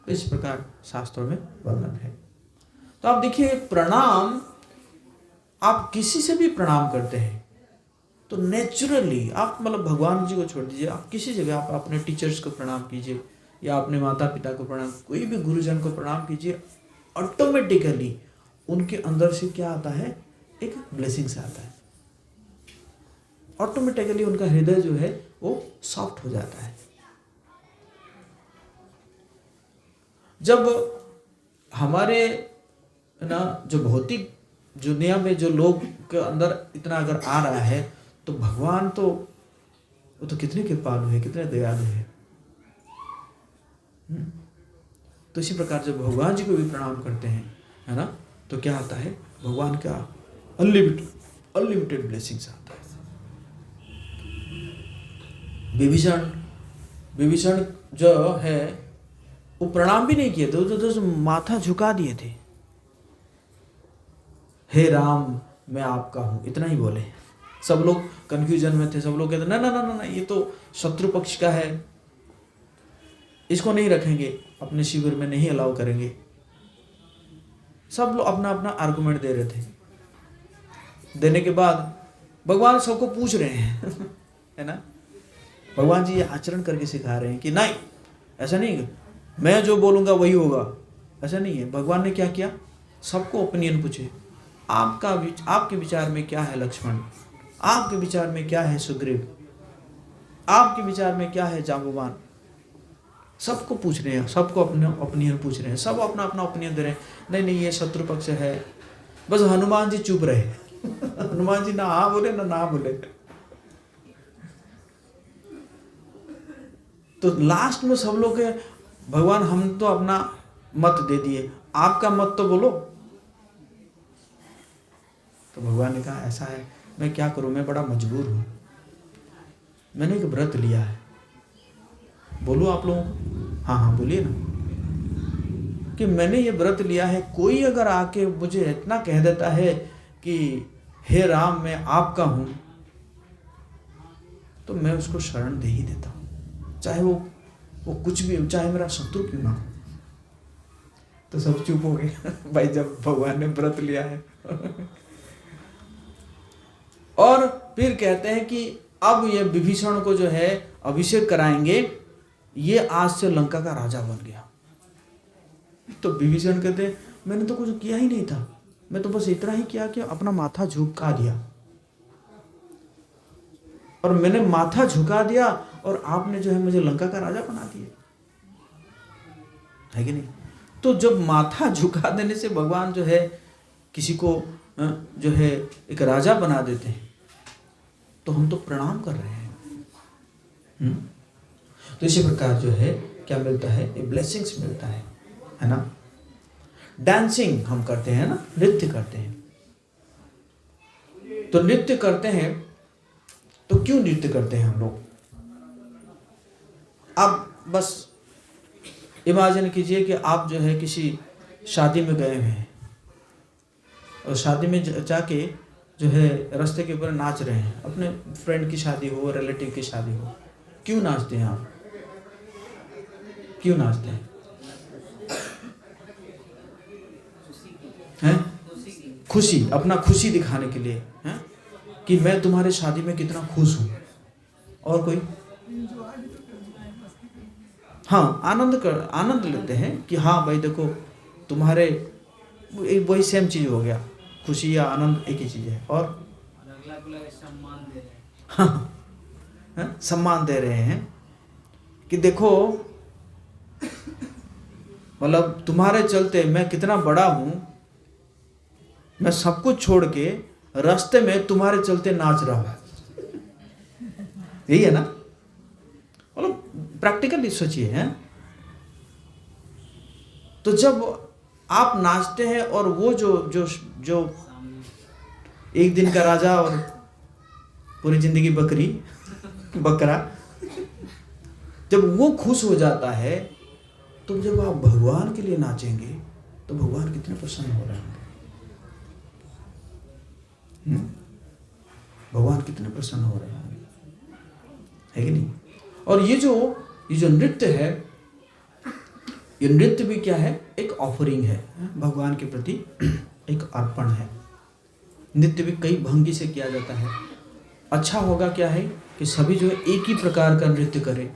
इस प्रकार शास्त्रों में वर्णन है। तो आप देखिए, प्रणाम आप किसी से भी प्रणाम करते हैं तो नेचुरली आप, मतलब भगवान जी को छोड़ दीजिए, आप किसी जगह आप अपने टीचर्स को प्रणाम कीजिए या अपने माता पिता को प्रणाम, कोई भी गुरुजन को प्रणाम कीजिए, ऑटोमेटिकली उनके अंदर से क्या आता है, एक ब्लेसिंग्स आता है। ऑटोमेटिकली उनका हृदय जो है वो सॉफ्ट हो जाता है। जब हमारे ना जो भौतिक दुनिया में जो लोग के अंदर इतना अगर आ रहा है, तो भगवान तो वो तो कितने कृपालु है, कितने दयालु है। तो इसी प्रकार जब भगवान जी को भी प्रणाम करते हैं, है ना, तो क्या आता है, भगवान का अनलिमिटेड ब्लेसिंग्स आता है। विभीषण जो है वो प्रणाम भी नहीं किए थे, तो माथा झुका दिए थे, हे राम मैं आपका हूं, इतना ही बोले। सब लोग कंफ्यूजन में थे, सब लोग कहते ना ना ना ना, ये तो शत्रु पक्ष का है, इसको नहीं रखेंगे, अपने शिविर में नहीं अलाउ करेंगे। सब लोग अपना अपना आर्गुमेंट दे रहे थे। देने के बाद भगवान सबको पूछ रहे हैं है ना, भगवान जी ये आचरण करके सिखा रहे हैं कि नहीं, ऐसा नहीं, मैं जो बोलूंगा वही होगा, ऐसा नहीं है। भगवान ने क्या किया, सबको ओपिनियन पूछे, आपके विचार में क्या है लक्ष्मण, आपके विचार में क्या है सुग्रीव, आपके विचार में क्या है जाम्बवान। सबको पूछ रहे हैं, सबको अपने ओपिनियन पूछ रहे हैं, सब अपना अपना ओपिनियन दे रहे हैं। नहीं नहीं, ये शत्रु पक्ष है। बस हनुमान जी चुप रहे हनुमान जी ना हाँ बोले ना बोले। तो लास्ट में सब लोग के, भगवान हम तो अपना मत दे दिए, आपका मत तो बोलो। तो भगवान ने कहा ऐसा है, मैं क्या करूं, मैं बड़ा मजबूर हूं, मैंने एक व्रत लिया है, बोलो आप लोगों को। हाँ बोलिए ना, कि मैंने ये व्रत लिया है, कोई अगर आके मुझे इतना कह देता है कि हे राम मैं आपका हूं, तो मैं उसको शरण दे ही देता हूं, चाहे वो कुछ भी, चाहे मेरा शत्रु क्यों ना हो। तो सब चुप हो गए भाई, जब भगवान ने व्रत लिया है और फिर कहते हैं कि अब ये विभीषण को जो है अभिषेक कराएंगे, ये आज से लंका का राजा बन गया। तो विभीषण कहते हैं मैंने तो कुछ किया ही नहीं था, मैं तो बस इतना ही किया कि अपना माथा झुका दिया, और मैंने माथा झुका दिया और आपने जो है मुझे लंका का राजा बना दिया, है कि नहीं? तो जब माथा झुका देने से भगवान जो है किसी को जो है एक राजा बना देते हैं, तो हम तो प्रणाम कर रहे हैं। तो इसी प्रकार जो है क्या मिलता है, ये ब्लेसिंग्स मिलता है ना। डांसिंग हम करते हैं ना, नृत्य करते हैं। तो नृत्य करते हैं, तो क्यों नृत्य करते हैं हम लोग? आप बस इमेजिन कीजिए कि आप जो है किसी शादी में गए हैं और शादी में जाके जो है रास्ते के ऊपर नाच रहे हैं, अपने फ्रेंड की शादी हो, रिलेटिव की शादी हो, क्यों नाचते हैं आप? क्यों नाचते हैं? खुशी, अपना खुशी दिखाने के लिए हैं कि मैं तुम्हारे शादी में कितना खुश हूं। और कोई? हाँ, आनंद लेते हैं कि हाँ भाई देखो तुम्हारे, वही सेम चीज हो गया, खुशी या आनंद एक ही चीज है। और हाँ, सम्मान दे रहे हैं कि देखो मतलब तुम्हारे चलते मैं कितना बड़ा हूं, मैं सब कुछ छोड़ के रास्ते में तुम्हारे चलते नाच रहा हूं। यही है ना, मतलब प्रैक्टिकली सोचिए हैं। तो जब आप नाचते हैं और वो जो एक दिन का राजा और पूरी जिंदगी बकरा जब वो खुश हो जाता है, तो जब आप भगवान के लिए नाचेंगे तो भगवान कितने प्रसन्न हो रहे हैं। भगवान कितने प्रसन्न हो रहे हैं, है कि नहीं? और ये जो नृत्य है, ये नृत्य भी क्या है, एक ऑफरिंग है भगवान के प्रति, एक अर्पण है। नृत्य भी कई भंगी से किया जाता है। अच्छा होगा क्या है कि सभी जो है एक ही प्रकार का नृत्य करें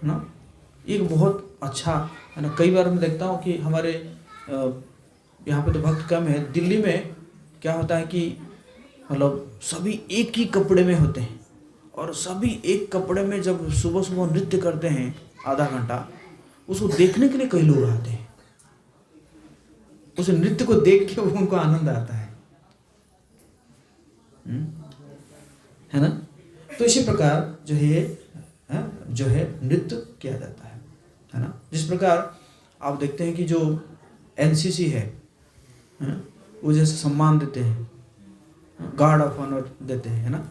ना, एक बहुत अच्छा है ना। कई बार मैं देखता हूँ कि हमारे यहाँ पे तो भक्त कम है, दिल्ली में क्या होता है कि मतलब सभी एक ही कपड़े में होते हैं और सभी एक कपड़े में जब सुबह सुबह नृत्य करते हैं आधा घंटा, उसको देखने के लिए कई लोग आते हैं। उस नृत्य को देख के उनको आनंद आता है ना। तो इसी प्रकार जो है नृत्य किया जाता है ना। जिस प्रकार आप देखते हैं कि जो एनसीसी है वो जैसे सम्मान देते हैं, गार्ड ऑफ ऑनर देते हैं, है ना,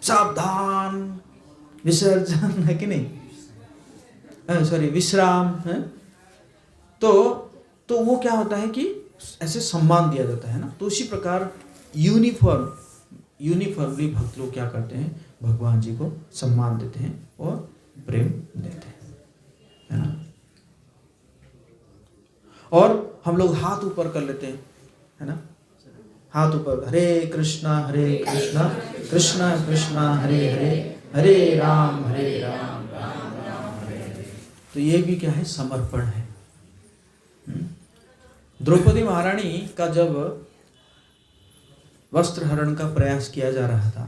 सावधान विसर्जन, है कि नहीं, सॉरी विश्राम है। तो वो क्या होता है कि ऐसे सम्मान दिया जाता है ना। तो उसी प्रकार यूनिफॉर्मली भक्त लोग क्या करते हैं, भगवान जी को सम्मान देते हैं और प्रेम देते हैं, है ना। और हम लोग हाथ ऊपर कर लेते हैं, है ना, हाथ ऊपर, हरे कृष्णा कृष्णा कृष्णा हरे हरे, हरे राम राम राम हरे हरे। तो ये भी क्या है, समर्पण है। द्रौपदी महारानी का जब वस्त्र हरण का प्रयास किया जा रहा था,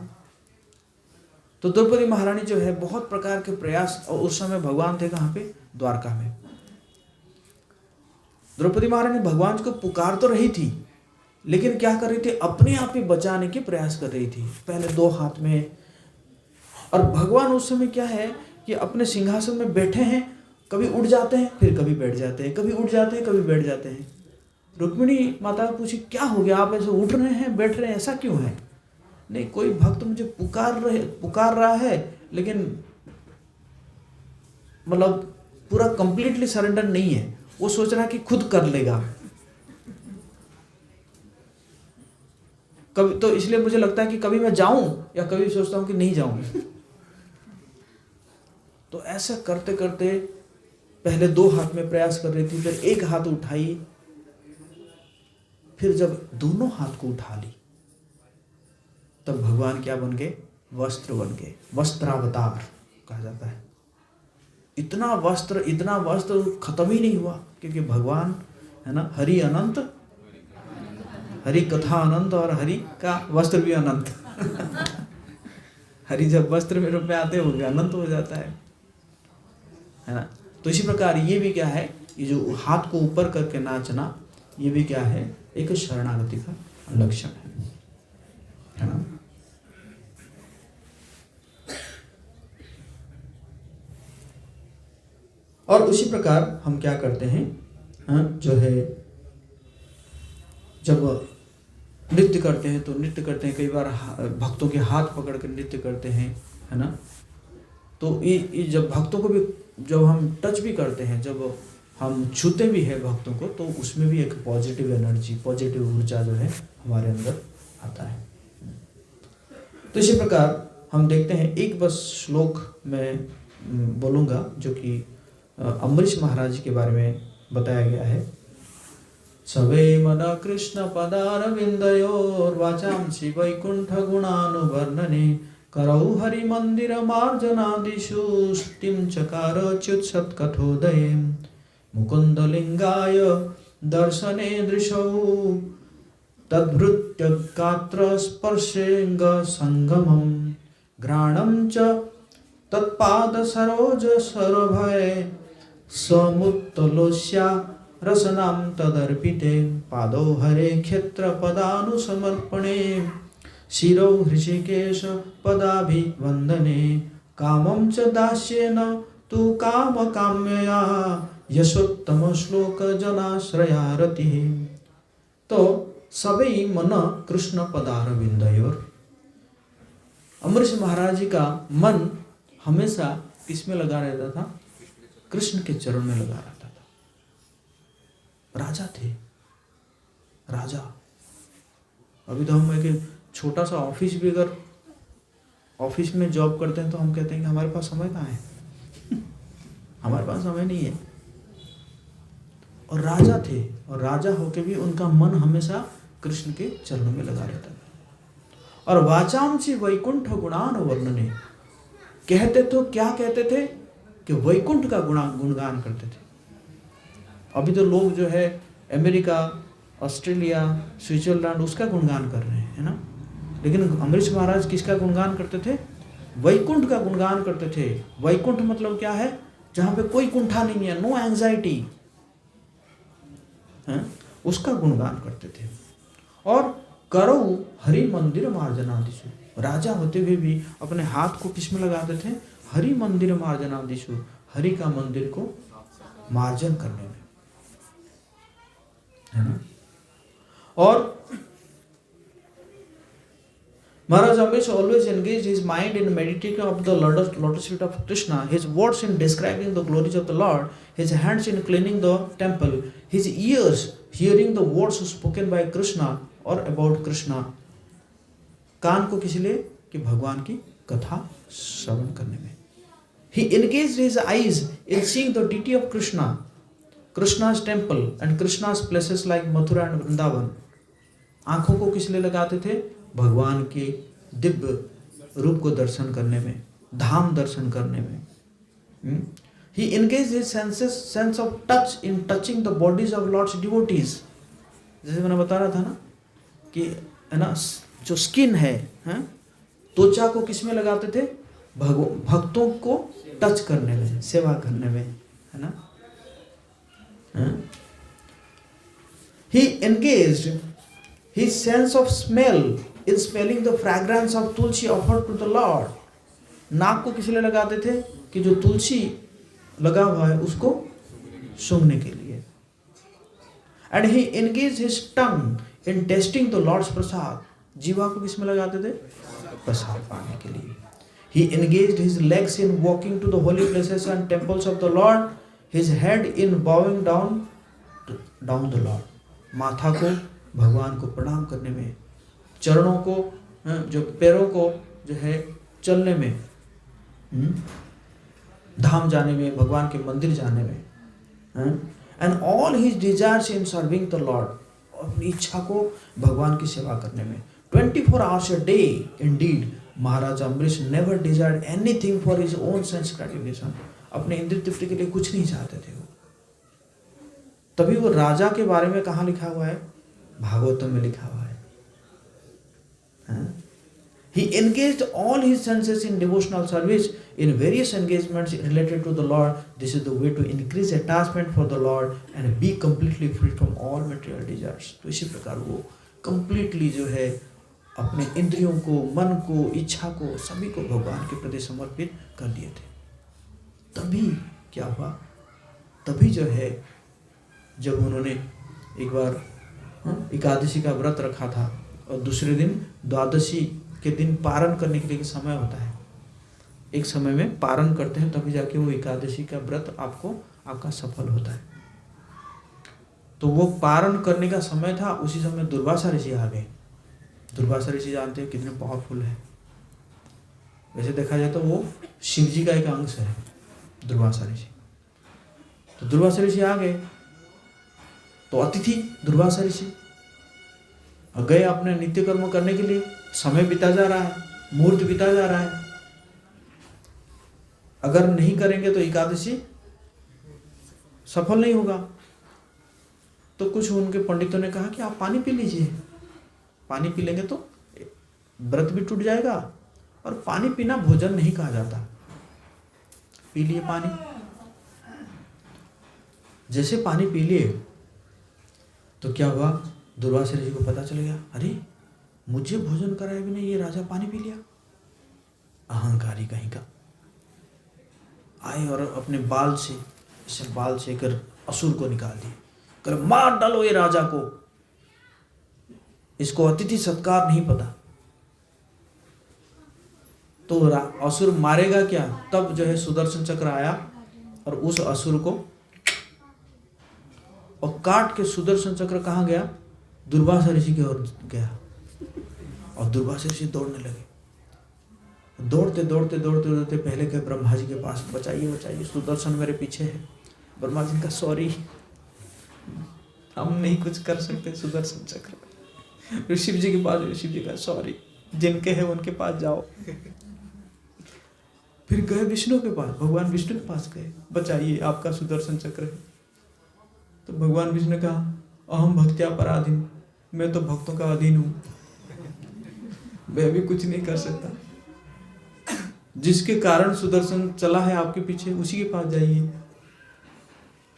तो द्रौपदी महारानी जो है बहुत प्रकार के प्रयास, और उस समय भगवान थे कहाँ पे, द्वारका में। द्रौपदी महारानी भगवान को पुकार तो रही थी, लेकिन क्या कर रही थी, अपने आप ही बचाने के प्रयास कर रही थी, पहले दो हाथ में। और भगवान उस समय क्या है कि अपने सिंहासन में बैठे हैं, कभी उठ जाते हैं फिर कभी बैठ जाते हैं, कभी उठ जाते हैं कभी बैठ जाते हैं। रुक्मिणी माता पूछी, क्या हो गया, आप ऐसे उठ रहे हैं बैठ रहे हैं, ऐसा क्यों है? नहीं, कोई भक्त मुझे पुकार रहा है, लेकिन मतलब पूरा कंप्लीटली सरेंडर नहीं है, वो सोच रहा है कि खुद कर लेगा। कभी तो इसलिए मुझे लगता है कि कभी मैं जाऊं या कभी सोचता हूं कि नहीं जाऊं। तो ऐसा करते करते पहले दो हाथ में प्रयास कर रही थी, फिर एक हाथ उठाई, फिर जब दोनों हाथ को उठा ली, तब भगवान क्या बन गए, वस्त्र बन गए, वस्त्रावतार कहा जाता है। इतना वस्त्र खत्म ही नहीं हुआ, क्योंकि भगवान है ना, हरि अनंत, हरि कथा अनंत और हरि का वस्त्र भी अनंत। हरि जब वस्त्र में रूप में आते हैं वो भी अनंत हो जाता है ना। तो इसी प्रकार ये भी क्या है, ये जो हाथ को ऊपर करके नाचना, ये भी क्या है, एक शरणागति का लक्षण है ना। और उसी प्रकार हम क्या करते हैं, जो है जब नृत्य करते हैं तो नृत्य करते हैं, कई बार भक्तों के हाथ पकड़ कर नृत्य करते हैं, है ना। तो ये जब भक्तों को भी जब हम टच भी करते हैं, जब हम छूते भी हैं भक्तों को, तो उसमें भी एक पॉजिटिव एनर्जी, पॉजिटिव ऊर्जा जो है हमारे अंदर आता है। तो इसी प्रकार हम देखते हैं, एक बस श्लोक मैं बोलूँगा जो कि अम्बरीश महाराज के बारे में बताया गया है। सवे मन कृष्ण पदारविन्दयोर्वाचांसि वैकुंठ गुणानुवर्णने करौ हरि मंदिर मार्जनादिषु स्तुतिं चकार च्युत्सत्कथोदये मुकुंद लिंगाय दर्शने दृशौ तद्भृत्य गात्र स्पर्शेंग संगमं घ्राणं च तत्पाद सरोज सरभय समुत्तलोस्या रसनां तदर्पिते पादौ हरे क्षेत्र पदानुसमर्पणे शिरौ हृषिकेश पदाभिवन्दने कामं च दास्येन तु काम काम्यया यशोत्तम श्लोक जनाश्रया रतिः। तो सभी मन कृष्ण पदारविंदयोर, अम्बरीश महाराज जी का मन हमेशा किसमें लगा रहता था, कृष्ण के चरण में लगा रहता था। राजा थे, राजा। अभी तो हम एक छोटा सा ऑफिस भी, अगर ऑफिस में जॉब करते हैं तो हम कहते हैं कि हमारे पास समय कहाँ है हमारे पास समय नहीं है। और राजा थे, और राजा होके भी उनका मन हमेशा कृष्ण के चरणों में लगा रहता था। और वाचांसी वैकुंठ गुणान वर्णने, कहते तो क्या कहते थे कि वैकुंठ का गुणगान करते थे। अभी तो लोग जो है अमेरिका, ऑस्ट्रेलिया, स्विट्जरलैंड उसका गुणगान कर रहे हैं, है ना। लेकिन अम्बरीश महाराज किसका गुणगान करते थे, वैकुंठ का गुणगान करते थे। वैकुंठ मतलब क्या है, जहाँ पे कोई कुंठा नहीं है, नो एंजाइटी, उसका गुणगान करते थे। और करो हरि मंदिर मार्जनादिशु, राजा होते हुए भी अपने हाथ को किस में लगाते थे, हरि मंदिर मार्जनादिशु, हरि का मंदिर को मार्जन करने में, है ना। और Maharaj Ambesh always engaged his mind in meditating of the lotus feet of Krishna, his words in describing the glories of the Lord, his hands in cleaning the temple, his ears hearing the words spoken by Krishna or about Krishna. कान को किस लिए, कि भगवान की कथा श्रवण करने में। He engaged his eyes in seeing the deity of Krishna, Krishna's temple and Krishna's places like Mathura and Vrindavan. आंखों को किस लिए लगाते थे, भगवान के दिव्य रूप को दर्शन करने में, धाम दर्शन करने में। He engaged his sense of touch in touching the bodies of Lord's devotees. जैसे मैंने बता रहा था ना कि है ना, जो स्किन है, त्वचा को किस में लगाते थे, भक्तों को टच करने में, सेवा करने में, है ना। He engaged his sense of smell in smelling the fragrance of tulsi offered to the Lord. नाक को किस लिए लगाते थे, कि जो तुलसी लगा हुआ है उसको सूंघने के लिए। And he engaged his tongue in tasting the Lord's prasad. जीवा को किस में लगाते थे, प्रसाद पाने के लिए। He engaged his legs in walking to the holy places and temples of the Lord, his head in bowing down the Lord. माथा को भगवान को प्रणाम करने में, चरणों को, जो पैरों को जो है चलने में, धाम जाने में, भगवान के मंदिर जाने में। And all his desires in serving the Lord, अपनी इच्छा को भगवान की सेवा करने में। 24 hours a day indeed Maharaj Ambarish never desired anything for his own sense gratification. अपने इंद्रिय तृप्ति के लिए कुछ नहीं चाहते थे वो। तभी वो राजा के बारे में कहाँ लिखा हुआ है, भागवतम में लिखा हुआ है। He engaged all his senses in devotional service in various engagements related to the Lord. This is the way to increase attachment for the Lord and be completely free from all material desires. तो इसी प्रकार वो completely जो है अपने इंद्रियों को, मन को, इच्छा को, सभी को भगवान के प्रति समर्पित कर दिए थे। तभी क्या हुआ? तभी जो है जब उन्होंने एक बार एकादशी का व्रत रखा था और दूसरे दिन द्वादशी के दिन पारण करने के लिए समय होता है, एक समय में पारण करते हैं तभी जाके वो एकादशी का व्रत आपका सफल होता है। तो वो पारण करने का समय था, उसी समय दुर्वासा ऋषि आ गए। दुर्वासा ऋषि जानते हैं कितने पावरफुल है। वैसे देखा जाए तो वो शिव जी का एक अंश है दुर्वासा ऋषि। तो दुर्वासा ऋषि आ गए, तो अतिथि दुर्वासा ऋषि गए अपने नित्य कर्म करने के लिए। समय बीता जा रहा है, मुहूर्त बीता जा रहा है। अगर नहीं करेंगे तो एकादशी सफल नहीं होगा। तो कुछ उनके पंडितों ने कहा कि आप पानी पी लीजिए, पानी पी लेंगे तो व्रत भी टूट जाएगा, और पानी पीना भोजन नहीं कहा जाता। पी लिए पानी। जैसे पानी पी लिए तो क्या हुआ? दुर्वासा ऋषि को पता चल गया, अरे मुझे भोजन कराए भी नहीं, ये राजा पानी पी लिया। अहंकारी कहीं का। आए और अपने बाल से कर असुर को निकाल दिए, कर मार डालो ये राजा को, इसको अतिथि सत्कार नहीं पता। तो असुर मारेगा क्या? तब जो है सुदर्शन चक्र आया और उस असुर को और काट के सुदर्शन चक्र कहाँ गया? दुर्वासा ऋषि की ओर गया। और दुर्वासा ऋषि दौड़ने लगे। दौड़ते पहले गए ब्रह्मा जी के पास, बचाइए, सुदर्शन मेरे पीछे है। ब्रह्मा जी का सॉरी, हम नहीं कुछ कर सकते सुदर्शन चक्र। शिव जी के पास, शिव जी का सॉरी, जिनके है उनके पास जाओ। फिर गए विष्णु के पास, भगवान विष्णु के पास गए, बचाइए आपका सुदर्शन चक्र है। तो भगवान विष्णु ने कहा, अहम भक्त्या पराधीन, मैं तो भक्तों का अधीन हूं, मैं भी कुछ नहीं कर सकता। जिसके कारण सुदर्शन चला है आपके पीछे, उसी के पास जाइए।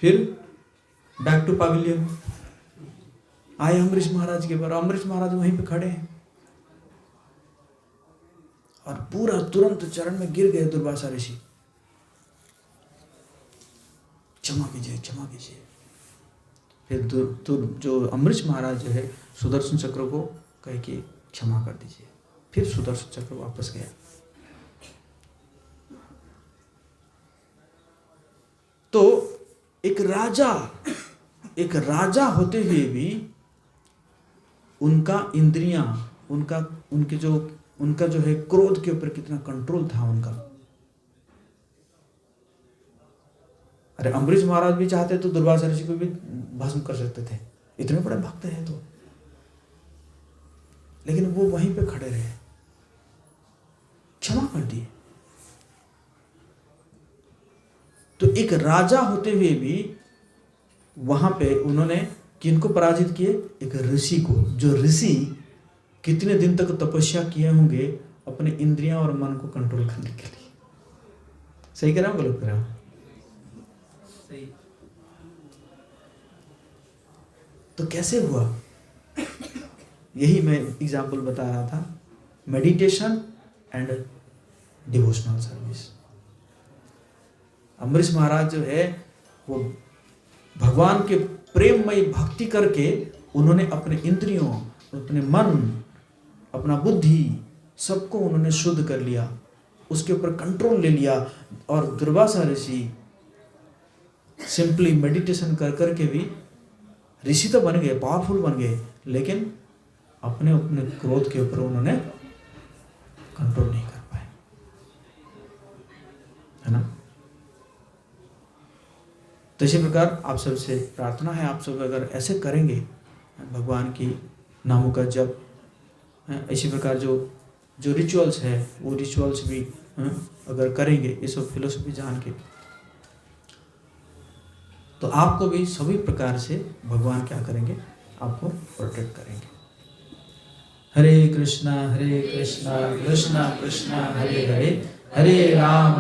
फिर बैक टू पवेलियन आए अम्बरीश महाराज के पास। अम्बरीश महाराज वहीं पे खड़े हैं और पूरा तुरंत चरण में गिर गए दुर्वासा ऋषि, क्षमा कीजिए। फिर जो अम्बरीश महाराज जो है सुदर्शन चक्र को कह के क्षमा कर दीजिए। फिर सुदर्शन चक्र वापस गया। तो एक राजा होते हुए भी उनका इंद्रियां, उनका जो है क्रोध के ऊपर कितना कंट्रोल था उनका। अरे अम्बरीश महाराज भी चाहते तो दुर्वासा ऋषि को भी भस्म कर सकते थे, इतने बड़े भक्त हैं तो, लेकिन वो वहीं पे खड़े रहे, क्षमा कर दिए। तो एक राजा होते हुए भी वहां पे उन्होंने किनको पराजित किए? एक ऋषि को, जो ऋषि कितने दिन तक तपस्या किए होंगे अपने इंद्रियां और मन को कंट्रोल करने के लिए। सही कह रहा हूं, गलत कह रहा हूं? सही। तो कैसे हुआ? यही मैं एग्जाम्पल बता रहा था, meditation and devotional service. Ambarish Maharaj जो है वो भगवान के प्रेममय भक्ति करके उन्होंने अपने इंद्रियों, अपने मन, अपना बुद्धि सबको उन्होंने शुद्ध कर लिया, उसके ऊपर कंट्रोल ले लिया। और दुर्वासा ऋषि सिंपली मेडिटेशन कर करके भी ऋषि तो बन गए, पावरफुल बन गए, लेकिन अपने क्रोध के ऊपर उन्होंने कंट्रोल नहीं कर पाए, है ना। तो इसी प्रकार आप सबसे प्रार्थना है, आप सब अगर ऐसे करेंगे भगवान की नामों का जप, इसी प्रकार जो रिचुअल्स है वो रिचुअल्स भी अगर करेंगे ये सब फिलोसफी जान के, तो आपको भी सभी प्रकार से भगवान क्या करेंगे? आपको प्रोटेक्ट करेंगे। हरे कृष्णा कृष्णा कृष्णा हरे हरे, हरे राम